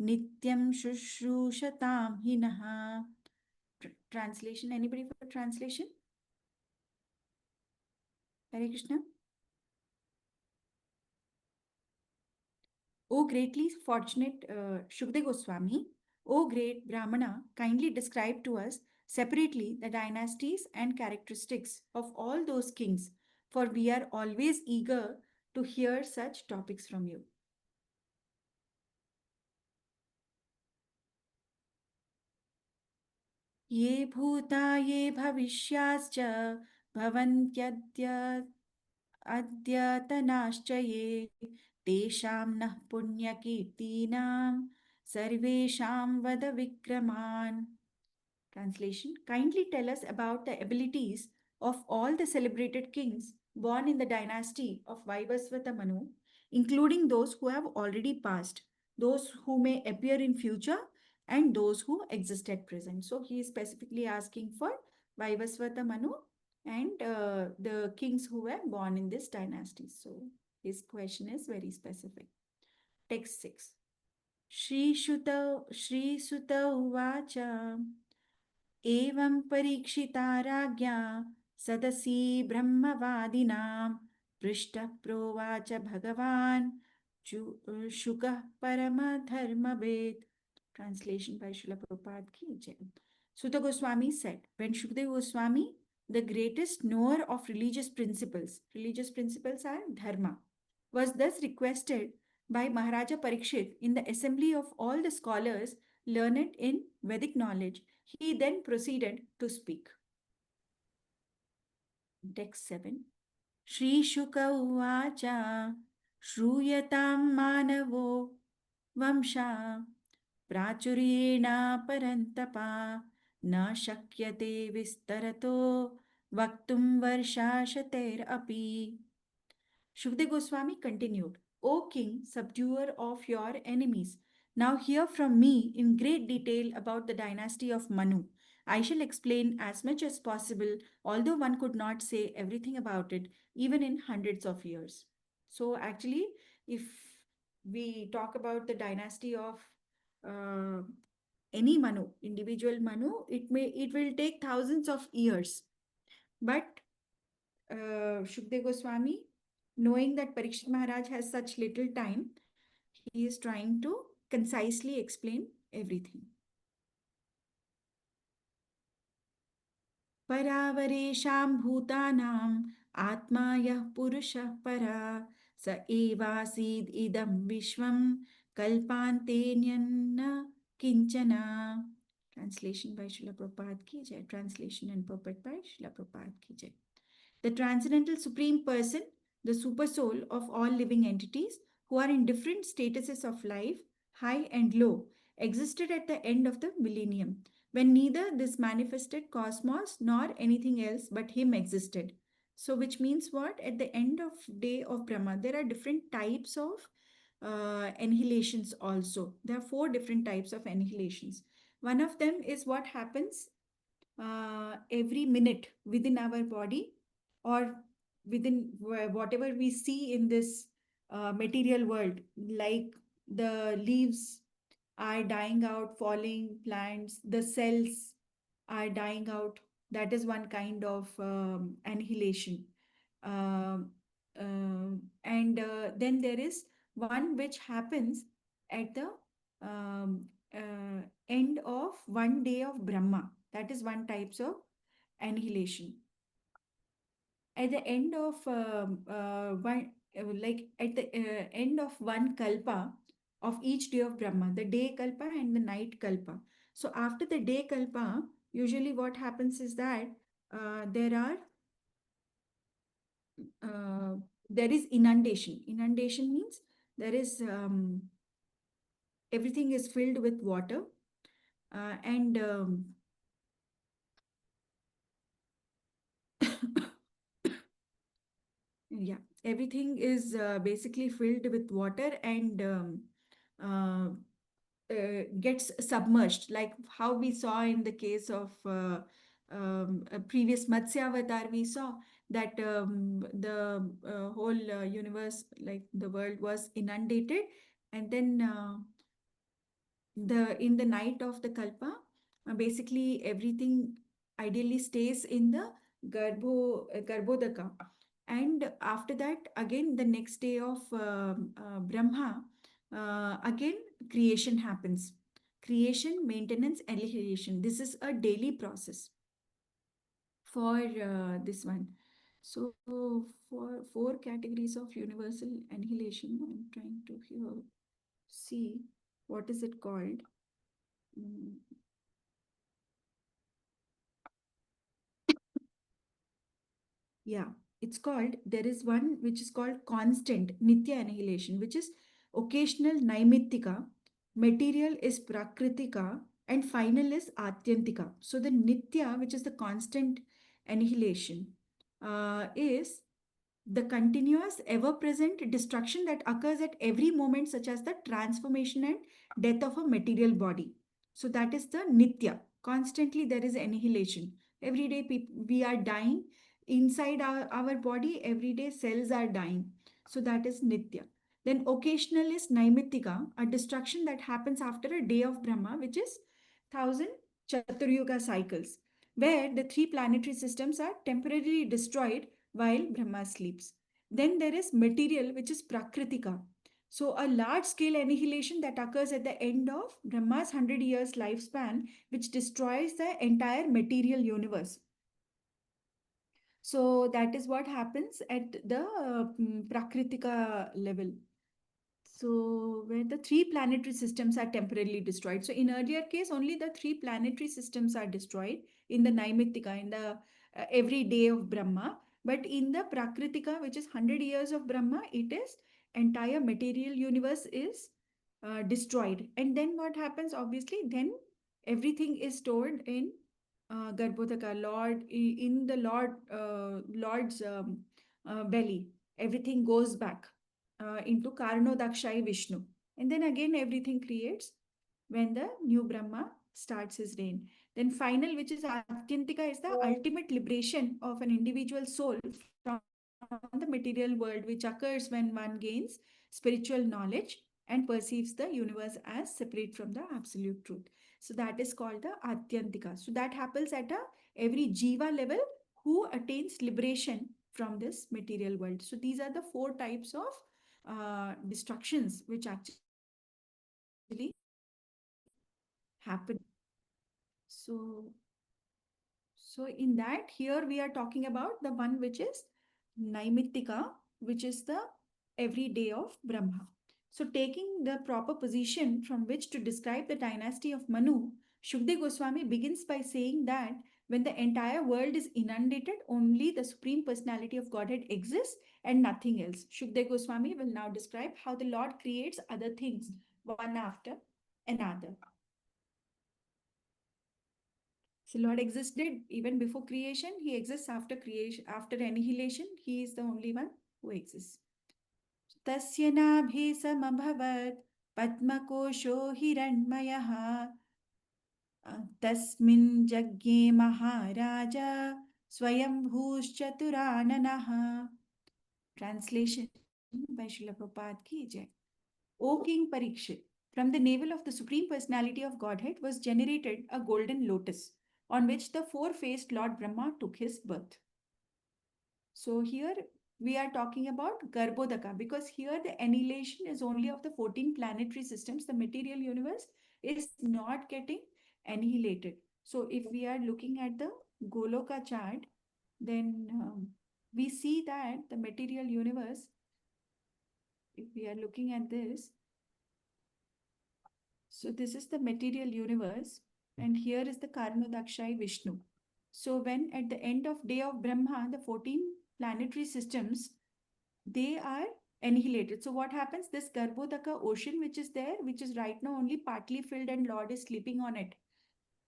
नित्यं शुश्रूषतां हिनः. Translation, anybody for translation? Hare Krishna. O greatly fortunate Shukdev Goswami, O great Brahmana, kindly describe to us separately the dynasties and characteristics of all those kings, for we are always eager to hear such topics from you. ये भूता ये भविष्याश्च भवन्त्यद्य अद्यतनाश्च ये तेषां नः पुण्यकीर्तीनां सर्वेषां वद विक्रमान्. Translation: kindly tell us about the abilities of all the celebrated kings born in the dynasty of Vaivasvata Manu, including those who have already passed, those who may appear in future, and those who exist at present. So he is specifically asking for Vaivasvata Manu and the kings who were born in this dynasty. So his question is very specific. Text 6. Shri Sutta Uvacha एवं परीक्षिता राज्ञा सदसि ब्रह्मवादिनां पृष्ठः प्रोवाच भगवान् शुकः परमधर्मवेत्. Translation by Srila Prabhupada ki jai. Sutta Goswami said, when Shukdev Goswami, the greatest knower of religious principles are dharma, was thus requested by Maharaja Parikshit in the assembly of all the scholars learned in Vedic knowledge, he then proceeded to speak. Text 7. Shri Shuka Uvacha Shruyatam Manavo Vamsha Prachuryena Parantapa Na Shakyate Vistarato Vaktum Varshashater Api. Shukdev Goswami continued, O king, subduer of your enemies, now hear from me in great detail about the dynasty of Manu. I shall explain as much as possible, although one could not say everything about it, even in hundreds of years. So, actually, if we talk about the dynasty of any Manu, individual Manu, it will take thousands of years. But Shukdev Goswami, knowing that Parikshit Maharaj has such little time, he is trying to concisely explain everything. Paravareshaam bhutanam atma yah purushah para sa evasid idam vishvam kalpante nyanna kinchana. Translation by Srila Prabhupada ki jai. Translation and purport by Srila Prabhupada ki jai. The transcendental supreme person, the super soul of all living entities who are in different statuses of life, high and low, existed at the end of the millennium, when neither this manifested cosmos nor anything else but him existed. So, which means what? At the end of day of Brahma, there are different types of annihilations also. There are four different types of annihilations. One of them is what happens every minute within our body, or within whatever we see in this material world, like the leaves are dying out, falling, plants, the cells are dying out. That is one kind of annihilation. Um, and then there is one which happens at the um, end of one day of Brahma. That is one types of annihilation. At the end of one, like at the end of one kalpa of each day of Brahma, the day kalpa and the night kalpa. So after the day kalpa, usually what happens is that there are uh, there is inundation. Inundation means there is everything is filled with water, and yeah, everything is basically filled with water, and uh, gets submerged, like how we saw in the case of a previous Matsya Avatar. We saw that the whole universe, like the world, was inundated, and then the in the night of the kalpa, basically everything ideally stays in the garbhodaka, and after that again the next day of Brahma, again creation happens. Creation, maintenance, annihilation, this is a daily process for this one. So for four categories of universal annihilation, I'm trying to here see what is it called. Mm, Yeah, it's called, there is one which is called constant Nitya annihilation, which is occasional Naimittika, material is Prakritika, and final is Atyantika. So the Nitya, which is the constant annihilation, is the continuous, ever present destruction that occurs at every moment, such as the transformation and death of a material body. So that is the Nitya. Constantly there is annihilation. Every day we are dying inside our body, every day cells are dying. So that is Nitya. Then occasional is Naimittika, a destruction that happens after a day of Brahma, which is 1,000 Chaturyuga cycles, where the three planetary systems are temporarily destroyed while Brahma sleeps. Then there is material, which is Prakritika. So, a large scale annihilation that occurs at the end of Brahma's 100 years lifespan, which destroys the entire material universe. So, that is what happens at the Prakritika level. So, where the three planetary systems are temporarily destroyed. So, in earlier case, only the three planetary systems are destroyed in the Naimittika, in the every day of Brahma. But in the Prakritika, which is 100 years of Brahma, it is entire material universe is destroyed. And then what happens? Obviously, then everything is stored in Garbhodaka, Lord, in the Lord's belly. Everything goes back into Karnodakshai Vishnu. And then again, everything creates when the new Brahma starts his reign. Then final, which is Atyantika, is the ultimate liberation of an individual soul from the material world, which occurs when one gains spiritual knowledge and perceives the universe as separate from the absolute truth. So that is called the Atyantika. So that happens at every Jiva level who attains liberation from this material world. So these are the four types of destructions which actually happen. So, so in that, here we are talking about the one which is Naimittika, which is the every day of Brahma. So taking the proper position from which to describe the dynasty of Manu, Shukdev Goswami begins by saying that when the entire world is inundated, only the Supreme Personality of Godhead exists and nothing else. Shukdev Goswami will now describe how the Lord creates other things one after another. So Lord existed even before creation. He exists after creation, after annihilation. He is the only one who exists. Tasya nabhe samabhavat padmakosho hiranmayaha tasmin jagye maharaja swayambhushchaturanaha. Translation by Srila Prabhupada ki jai. O King Parikshit, from the navel of the Supreme Personality of Godhead was generated a golden lotus on which the four-faced Lord Brahma took his birth. So here we are talking about Garbhodaka, because here the annihilation is only of the 14 planetary systems. The material universe is not getting annihilated. So if we are looking at the Goloka chart, then we see that the material universe, if we are looking at this, so this is the material universe, and here is the Karnodakshai Vishnu. So when at the end of day of Brahma, the 14 planetary systems, they are annihilated. So what happens? This Garbhodaka ocean, which is there, which is right now only partly filled and Lord is sleeping on it.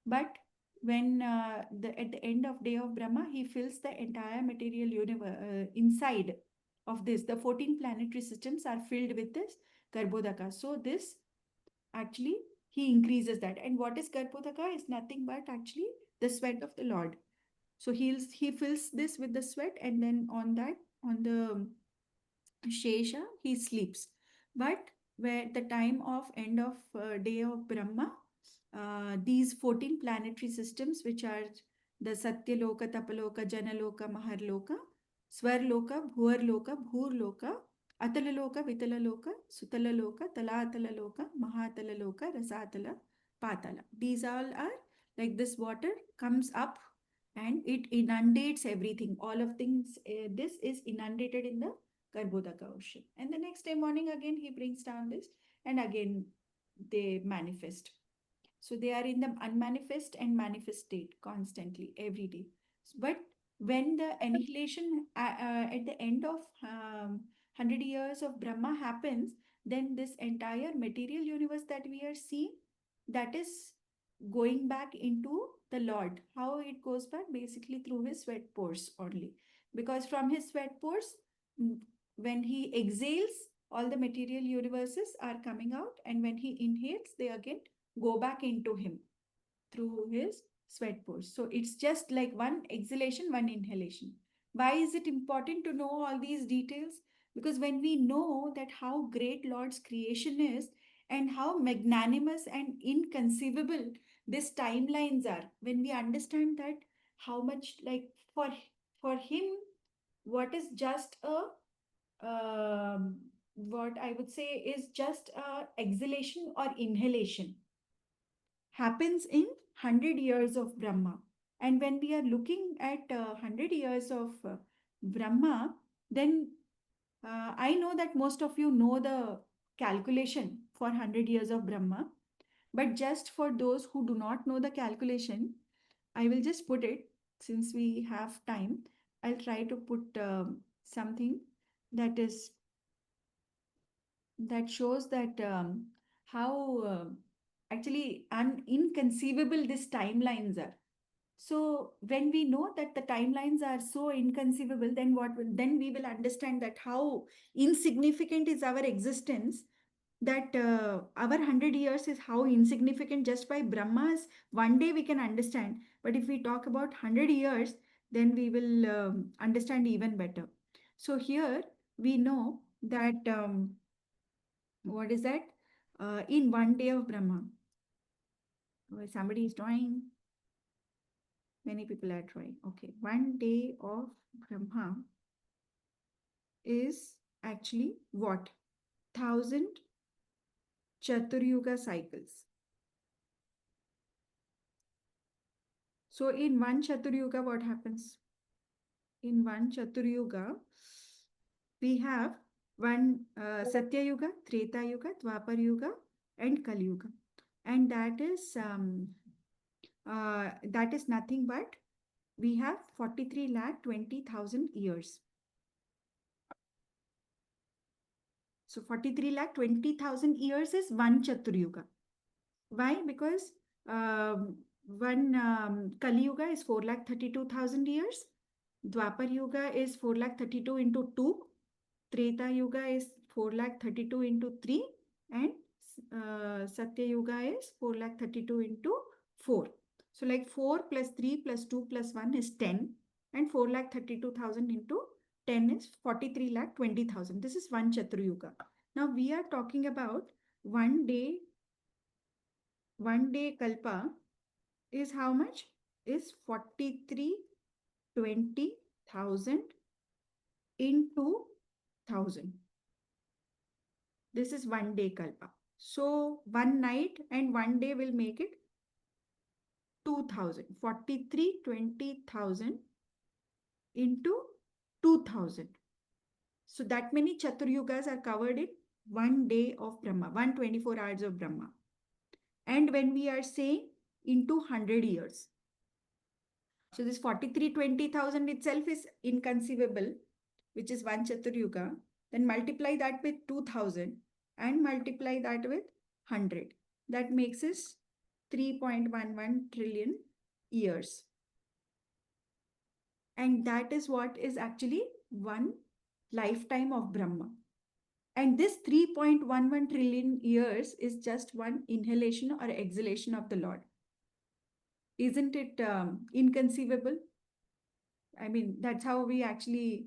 But when at the end of day of Brahma, he fills the entire material universe inside of this. The 14 planetary systems are filled with this Garbhodaka. So this actually he increases that. And what is Garbhodaka is nothing but actually the sweat of the Lord. So he fills this with the sweat, and then on the Shesha, he sleeps. But where the time of end of day of Brahma, these 14 planetary systems, which are the Satyaloka, Tapaloka, Janaloka, Maharloka, Swarloka, Bhuarloka, Bhurloka, Atalaloka, Vitalaloka, Sutalaloka, Talatalaloka, Mahatalaloka, Rasatala, Patala. These all are like this water comes up and it inundates everything. All of things, this is inundated in the Garbhodaka ocean. And the next day morning again he brings down this, and again they manifest. So they are in the unmanifest and manifest state constantly every day. But when the annihilation at the end of 100 years of Brahma happens, then this entire material universe that we are seeing, that is going back into the Lord. How it goes back? Basically through his sweat pores only. Because from his sweat pores, when he exhales, all the material universes are coming out, and when he inhales, they again go back into him through his sweat pores. So it's just like one exhalation, one inhalation. Why is it important to know all these details? Because when we know that how great Lord's creation is and how magnanimous and inconceivable these timelines are, when we understand that how much like for him, what is just a what I would say is just a exhalation or inhalation happens in 100 years of Brahma. And when we are looking at 100 years of Brahma, then I know that most of you know the calculation for 100 years of Brahma. But just for those who do not know the calculation, I will just put it, since we have time. I'll try to put something that is that shows that how actually inconceivable these timelines are. So when we know that the timelines are so inconceivable, then then we will understand that how insignificant is our existence. That our 100 years is how insignificant just by Brahma's one day we can understand. But if we talk about 100 years, then we will understand even better. So here we know that what is that? In one day of Brahma. Oh, somebody is drawing. Many people are drawing. Okay. One day of Brahma is actually what? 1,000 Chaturyuga cycles. So in one Chaturyuga, what happens? In one Chaturyuga, we have one Satya Yuga, Treta Yuga, Dwapar Yuga, and Kali Yuga. And that is nothing but we have 43,20,000 years. So 43,20,000 years is one Chaturyuga. Why? Because one Kali Yuga is 4,32,000 years. Dwapar Yuga is 4,32 into 2. Treta Yuga is 4,32 into 3. And Satya Yuga is 4,32 into 4. So like 4 plus 3 plus 2 plus 1 is 10. And 4,32,000 into 10 is 43,20,000. This is one Chatru Yuga. Now we are talking about one day Kalpa is how much? Is 43,20,000 into 1,000. This is one day Kalpa. So one night and one day will make it 2,000. 43,20,000 into 2,000. So that many Chaturyugas are covered in one day of Brahma, 124 hours of Brahma. And when we are saying into 100 years. So this 43,20,000 itself is inconceivable, which is one Chaturyuga. Then multiply that with 2,000 and multiply that with 100. That makes us 3.11 trillion years. And that is what is actually one lifetime of Brahma. And this 3.11 trillion years is just one inhalation or exhalation of the Lord. Isn't it inconceivable? I mean, that's how we actually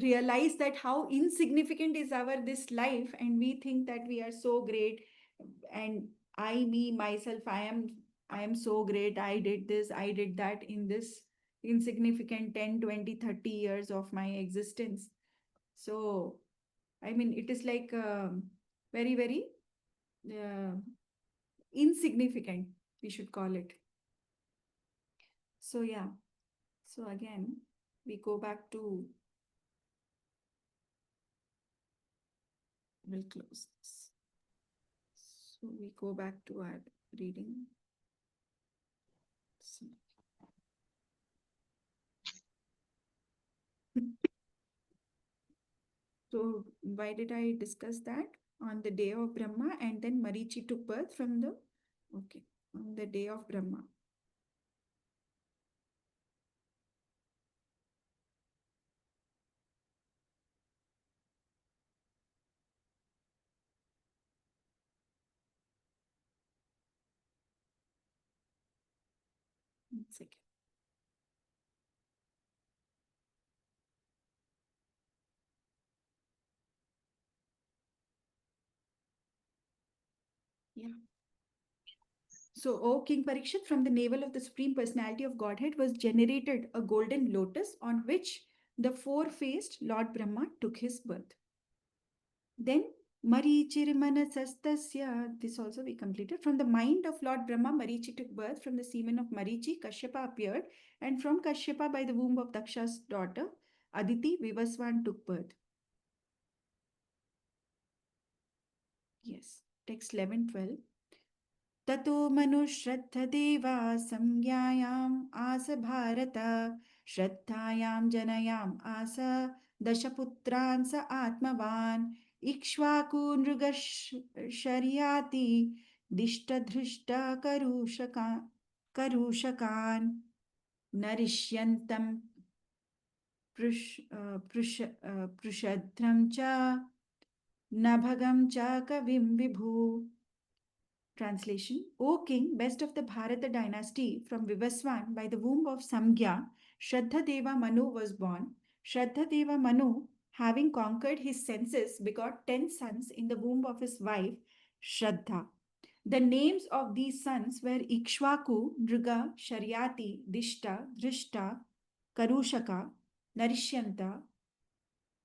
realize that how insignificant is our this life, and we think that we are so great. And myself, I am so great. I did this, I did that in this insignificant 10, 20, 30 years of my existence. So, I mean, it is like very, very insignificant, we should call it. So, yeah. So again, we go back to, we'll close this. So we go back to our reading. So, so why did I discuss that? On the day of Brahma, and then Marichi took birth from the, okay, on the day of Brahma. One second. Yeah. So, O King Parikshit, from the navel of the Supreme Personality of Godhead was generated a golden lotus on which the four-faced Lord Brahma took his birth. Then Marichirmanasastasya, this also we completed. From the mind of Lord Brahma, Marichi took birth. From the semen of Marichi, Kashyapa appeared. And from Kashyapa, by the womb of Daksha's daughter, Aditi, Vivaswan took birth. Yes, text 11-12. Tato manushraddha samgyayam asa bharata shraddhayam janayam asa dashaputran sa atmavan ikshvaku nrugasharyati dishtadhrishta karushakan narishyantam prushadram cha nabhagam cha kavim vibhu. Translation: O King, best of the Bharata dynasty, from Vivaswan, by the womb of Samgya, Shraddha Manu was born. Shraddha Manu, having conquered his senses, begot 10 sons in the womb of his wife, Shraddha. The names of these sons were Ikshvaku, Nriga, Sharyati, Dishta, Drishta, Karushaka, Narishyanta,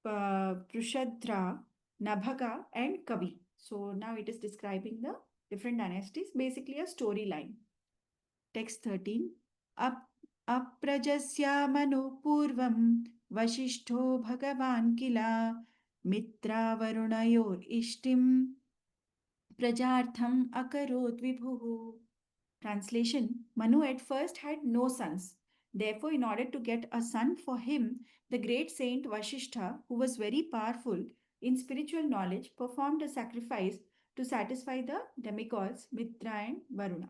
Prushadra, Nabhaka, and Kavi. So now it is describing the different dynasties, basically a storyline. Text 13. Aprajasya manu purvam Vashishto Bhagavan kila Mitra Varunayor Ishtim Prajartham Akarot Vibhu. Translation: Manu at first had no sons. Therefore, in order to get a son for him, the great saint Vasishtha, who was very powerful in spiritual knowledge, performed a sacrifice to satisfy the demigods Mitra and Varuna.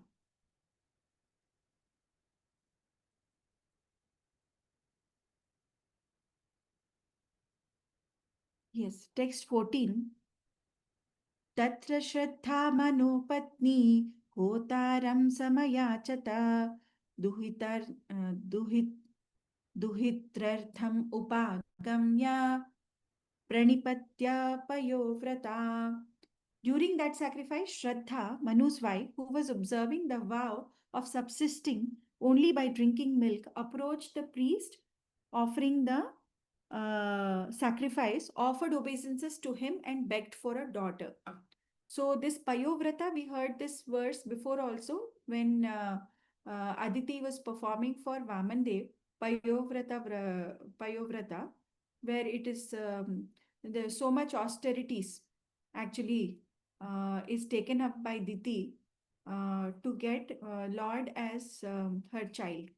Yes, text 14. Tatra Shraddha Manopatni Hotaram Samayachata Duhitar Duhit Duhitrartham Upagamya Pranipatya Payovrata. During that sacrifice, Shraddha, Manu's wife, who was observing the vow of subsisting only by drinking milk, approached the priest offering the sacrifice, offered obeisances to him, and begged for a daughter. So, this Payovrata, we heard this verse before also when Aditi was performing for Vamandev, Payovrata, where it is there's so much austerities actually is taken up by Diti to get Lord as her child.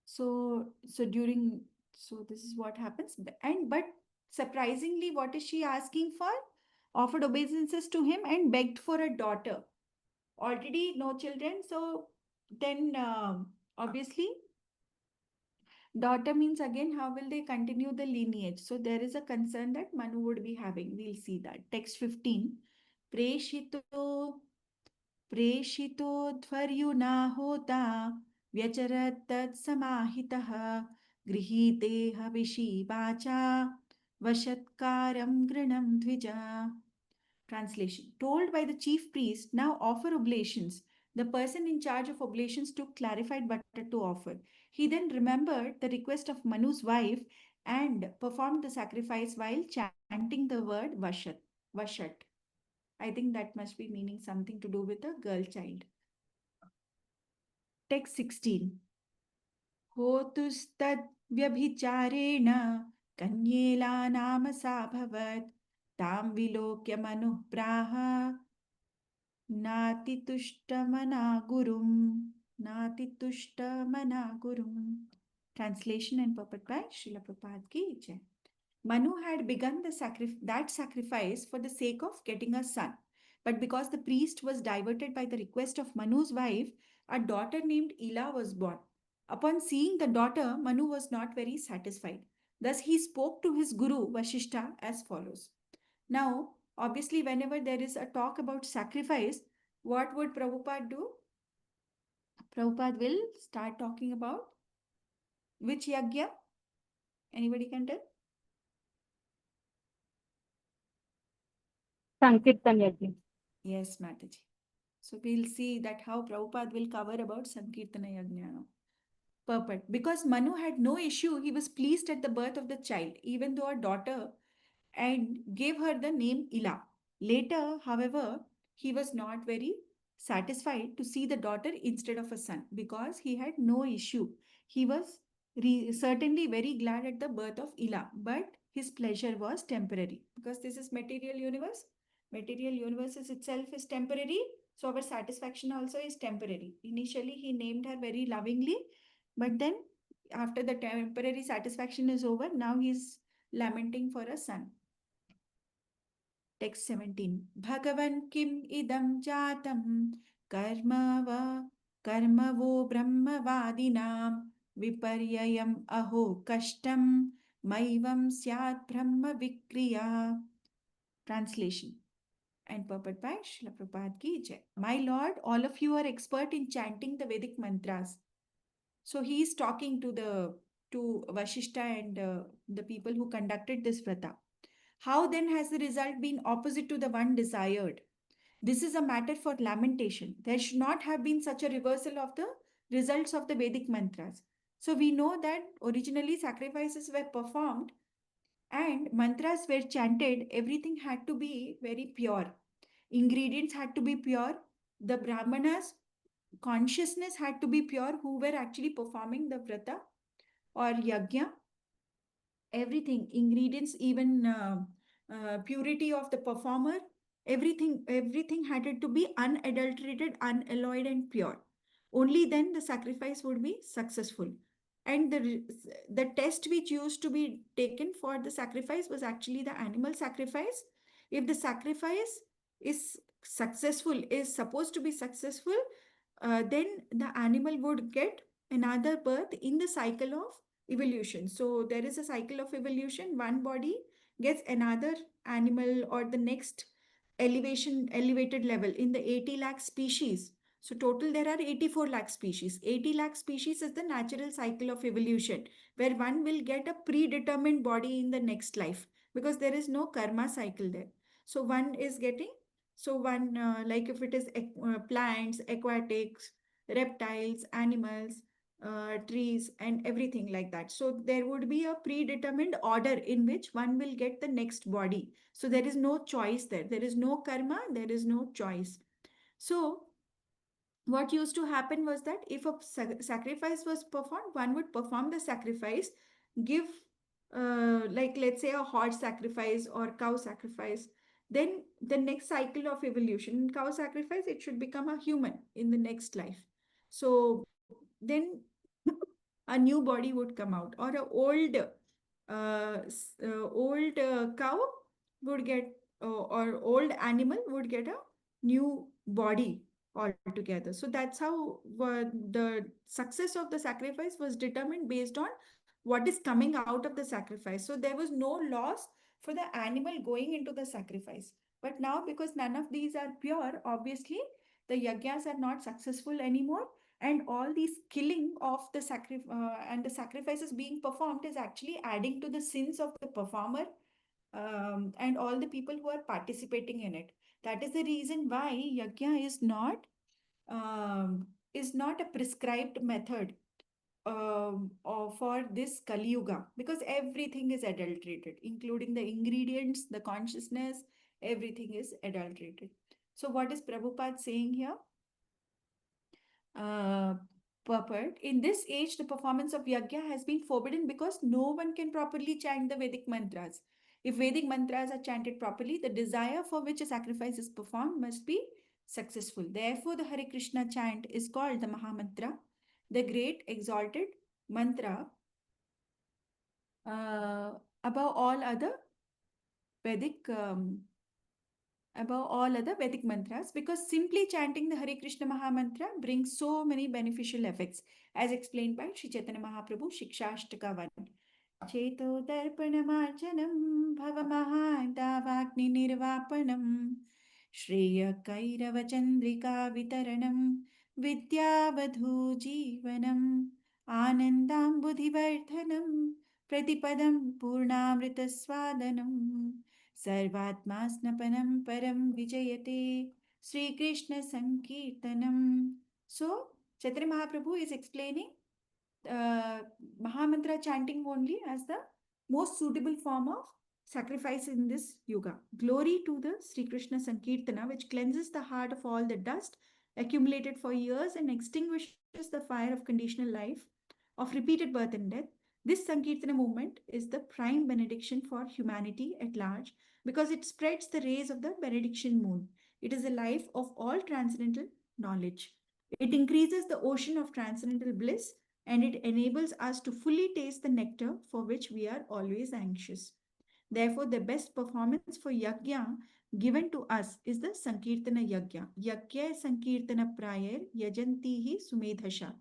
So during this is what happens, and but surprisingly, what is she asking for? Offered obeisances to him and begged for a daughter. Already no children, so then obviously daughter means again how will they continue the lineage? So there is a concern that Manu would be having. We'll see that. Text 15. Preshito प्रेषितोध्वर्युना होता व्यचरत् तत्समाहितः गृहीते हविषि वाचा वशत्कारं गृणं Dwija. Translation. Told by the chief priest, now offer oblations. The person in charge of oblations took clarified butter to offer. He then remembered the request of Manu's wife and performed the sacrifice while chanting the word Vashat. I think that must be meaning something to do with a girl child. Text 16. Hotustad vyabhicharena kanyela nama sabhavat tam vilokya manuh praha natitushtamana gurum. Natitushtamana gurum. Translation and purport by Srila Prabhupada ki jai. Manu had begun that sacrifice for the sake of getting a son. But because the priest was diverted by the request of Manu's wife, a daughter named Ila was born. Upon seeing the daughter, Manu was not very satisfied. Thus, he spoke to his guru, Vashishta, as follows. Now, obviously, whenever there is a talk about sacrifice, what would Prabhupada do? Prabhupada will start talking about which yagya? Anybody can tell? Sankirtan Yajna. Yes, Mataji. So we'll see that how Prabhupada will cover about Sankirtana Yajna now. Perfect. Because Manu had no issue, he was pleased at the birth of the child, even though a daughter, and gave her the name Ila. Later, however, he was not very satisfied to see the daughter instead of a son because he had no issue. He was certainly very glad at the birth of Ila, but his pleasure was temporary because this is material universe. Material universe itself is temporary, so our satisfaction also is temporary. Initially, he named her very lovingly, but then after the temporary satisfaction is over, now he is lamenting for a son. Text 17. Bhagavan kim idam jatam karmavo brahmavadinam viparyayam aho kashtam maivam syat brahma vikriya. Translation and purport by Srila Prabhupada ki jai. My Lord, all of you are expert in chanting the Vedic mantras. So he is talking to Vashishta and the people who conducted this vrata. How then has the result been opposite to the one desired? This is a matter for lamentation. There should not have been such a reversal of the results of the Vedic mantras. So we know that originally sacrifices were performed and mantras were chanted. Everything had to be very pure. Ingredients had to be pure. The Brahmanas' consciousness had to be pure who were actually performing the vrata or yajna. Everything, ingredients, even purity of the performer, everything had to be unadulterated, unalloyed, and pure. Only then the sacrifice would be successful. And the test which used to be taken for the sacrifice was actually the animal sacrifice. If the sacrifice is successful, is supposed to be successful, then the animal would get another birth in the cycle of evolution. So there is a cycle of evolution. One body gets another animal or the next elevated level in the 80 lakh species. So total there are 84 lakh species. 80 lakh species is the natural cycle of evolution, where one will get a predetermined body in the next life, because there is no karma cycle there. So one is getting, so one like if it is plants, aquatics, reptiles, animals, trees, and everything like that. So there would be a predetermined order in which one will get the next body. So there is no choice there. There is no karma, there is no choice. So what used to happen was that if a sacrifice was performed, one would perform the sacrifice, give, like let's say a horse sacrifice or cow sacrifice. Then the next cycle of evolution, in cow sacrifice, it should become a human in the next life. So then a new body would come out, or a old cow would get, or old animal would get a new body altogether. So that's how the success of the sacrifice was determined based on what is coming out of the sacrifice. So there was no loss for the animal going into the sacrifice. But now, because none of these are pure, obviously the yajnas are not successful anymore, and all these killing of the and the sacrifices being performed is actually adding to the sins of the performer, and all the people who are participating in it. That is the reason why yajna is not a prescribed method for this Kali Yuga, because everything is adulterated, including the ingredients, the consciousness, everything is adulterated. So what is Prabhupada saying here? uh, purport. In this age, the performance of yajna has been forbidden because no one can properly chant the Vedic mantras. If Vedic mantras are chanted properly, the desire for which a sacrifice is performed must be successful. Therefore, the Hare Krishna chant is called the Mahamantra, the great exalted mantra uh, above all other Vedic above all other Vedic mantras, because simply chanting the Hare Krishna Mahamantra brings so many beneficial effects, as explained by Sri Chaitanya Mahaprabhu, Shikshashtaka 1. Cheto darpanamarjanam bhavamahadavagni nirvapanam Shreya Kairava Chandrika Vitaranam Vidyavadhu Jivanam Anandam Buddhivardhanam Pratipadam Purnamrita Swadanam Sarvatma Snapanam Param Vijayate Sri Krishna Sankirtanam. So, Chaitanya Mahaprabhu is explaining uh, Mahamantra chanting only as the most suitable form of sacrifice in this yuga. Glory to the Sri Krishna Sankirtana, which cleanses the heart of all the dust accumulated for years and extinguishes the fire of conditional life, of repeated birth and death. This Sankirtana movement is the prime benediction for humanity at large, because it spreads the rays of the benediction moon. It is a life of all transcendental knowledge. It increases the ocean of transcendental bliss, and it enables us to fully taste the nectar for which we are always anxious. Therefore, the best performance for yajna given to us is the Sankirtana Yajna. Yajna Sankirtana Prayer Yajantihi Sumedhasha.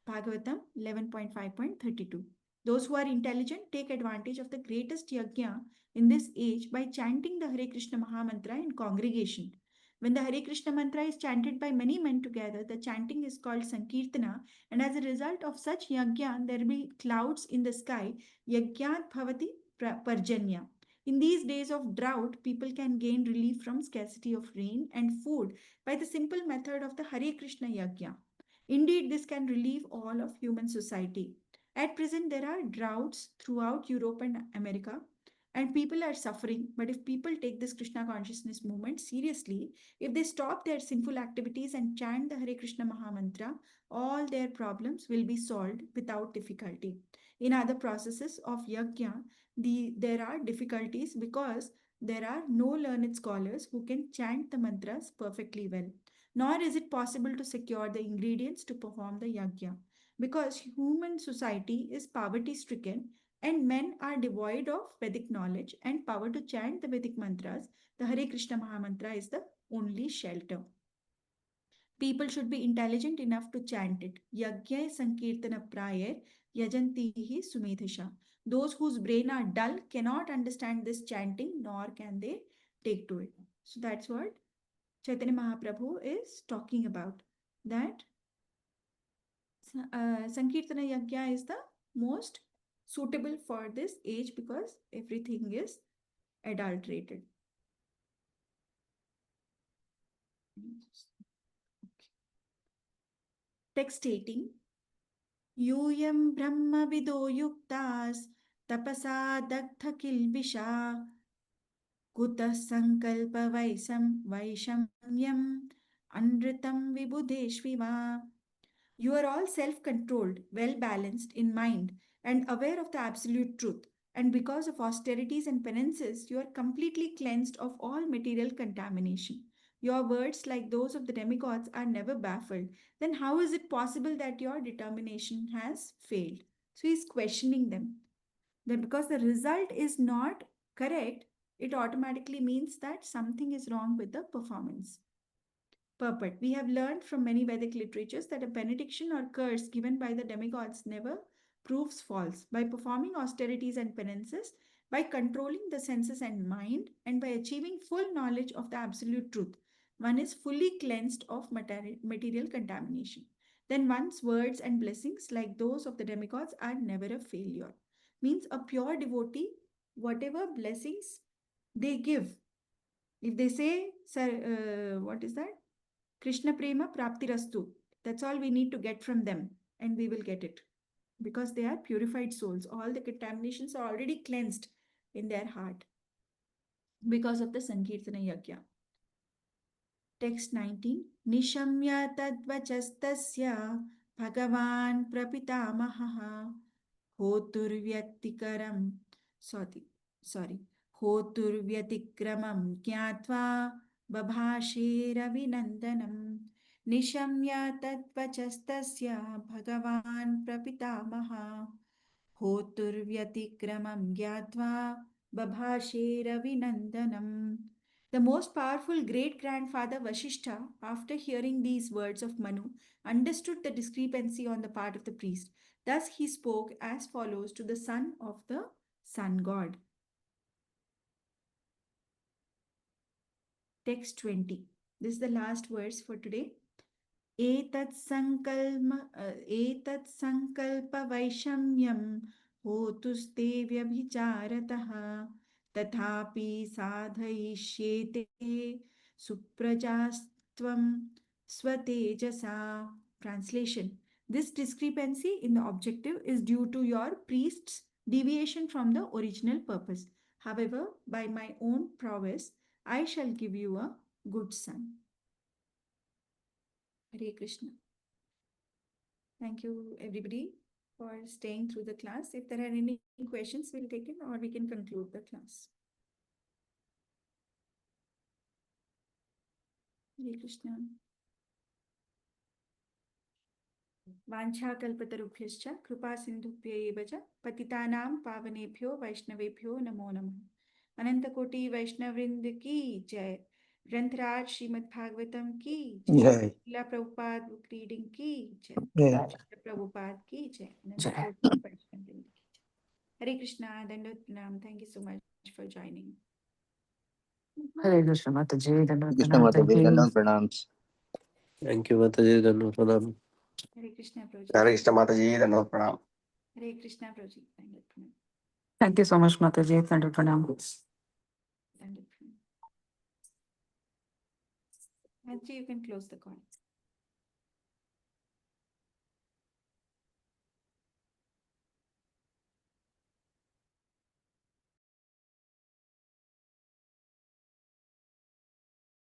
Bhagavatam 11.5.32. Those who are intelligent take advantage of the greatest yajna in this age by chanting the Hare Krishna Mahamantra in congregation. When the Hare Krishna mantra is chanted by many men together, the chanting is called Sankirtana, and as a result of such yajna, there will be clouds in the sky, Yajnat Bhavati Parjanya. In these days of drought, people can gain relief from scarcity of rain and food by the simple method of the Hare Krishna Yajna. Indeed, this can relieve all of human society. At present, there are droughts throughout Europe and America, and people are suffering. But if people take this Krishna consciousness movement seriously, if they stop their sinful activities and chant the Hare Krishna Mahamantra, all their problems will be solved without difficulty. In other processes of yajna, there are difficulties because there are no learned scholars who can chant the mantras perfectly well. Nor is it possible to secure the ingredients to perform the yajna, because human society is poverty stricken and men are devoid of Vedic knowledge and power to chant the Vedic mantras. The Hare Krishna Mahamantra is the only shelter. People should be intelligent enough to chant it. Yajna Sankirtana Prayer yajantihi sumedhisha. Those whose brain are dull cannot understand this chanting, nor can they take to it. So that's what Chaitanya Mahaprabhu is talking about. That Sankirtana Yajna is the most suitable for this age because everything is adulterated. Text 18. Yuyam brahma vido yuktas tapasa dagdha kilbisha kuta sankalpa vaishamyam anritam vibudeshviva. You are all self-controlled, well-balanced in mind, and aware of the absolute truth. And because of austerities and penances, you are completely cleansed of all material contamination. Your words, like those of the demigods, are never baffled. Then how is it possible that your determination has failed? So he's questioning them. That because the result is not correct, it automatically means that something is wrong with the performance. Purport. We have learned from many Vedic literatures that a benediction or curse given by the demigods never proves false. By performing austerities and penances, by controlling the senses and mind, and by achieving full knowledge of the absolute truth, one is fully cleansed of material contamination. Then one's words and blessings, like those of the demigods, are never a failure. Means a pure devotee, whatever blessings they give, if they say, sir, what is that? Krishna Prema Praptirastu. That's all we need to get from them, and we will get it. Because they are purified souls. All the contaminations are already cleansed in their heart because of the Sankirtana Yajna. Text 19. Nishamya tadvachastasya Bhagavan Prapitamaha Hoturvyatikaram. Sorry. Hoturvyatikramam Gyatva Babhashe Ravinandanam. Nishamya tadvachastasya Bhagavan Prapitamaha Hoturvyatikramam Gyatva Babhashe Ravinandanam. The most powerful great-grandfather Vasishtha, after hearing these words of Manu, understood the discrepancy on the part of the priest. Thus he spoke as follows to the son of the sun god. Text 20. This is the last verse for today. Etat sankalpa vaishamyam hotuste vyabhicharataha tathapi sadhayishyete suprajastvam swatejasa. Translation. This discrepancy in the objective is due to your priest's deviation from the original purpose. However, by my own prowess, I shall give you a good son. Hare Krishna. Thank you, everybody, for staying through the class. If there are any questions, we'll take it or we can conclude the class. Hare Krishna. वाञ्छाकल्पतरुभ्यश्च कृपासिन्धुभ्यैव च पतितानां पावनेभ्यो वैष्णवेभ्यो नमो नमः। अनंतकोटि वैष्णववृंद की जय। ग्रंथराज श्रीमद् भागवतम की जय। लीला प्रभुपाद बुक रीडिंग की जय। प्रभुपाद की जय। अनंतकोटि वैष्णववृंद की जय। हरे कृष्णा, दंडवत प्रणाम। Thank you so much for joining. Hare Krishna Mataji, Krishna Mataji, Dandavat Pranams. Thank you, Mataji. Dandavat Pranam. Hare Krishna Prabhu ji. Hare Krishna Mataji, Dandavat Pranam. Hare Krishna Prabhu ji. दंडवत प्रणाम। Thank you so much, Mataji. Thank you, Pranam. दंडवत प्रणाम। Mataji, you can close the call.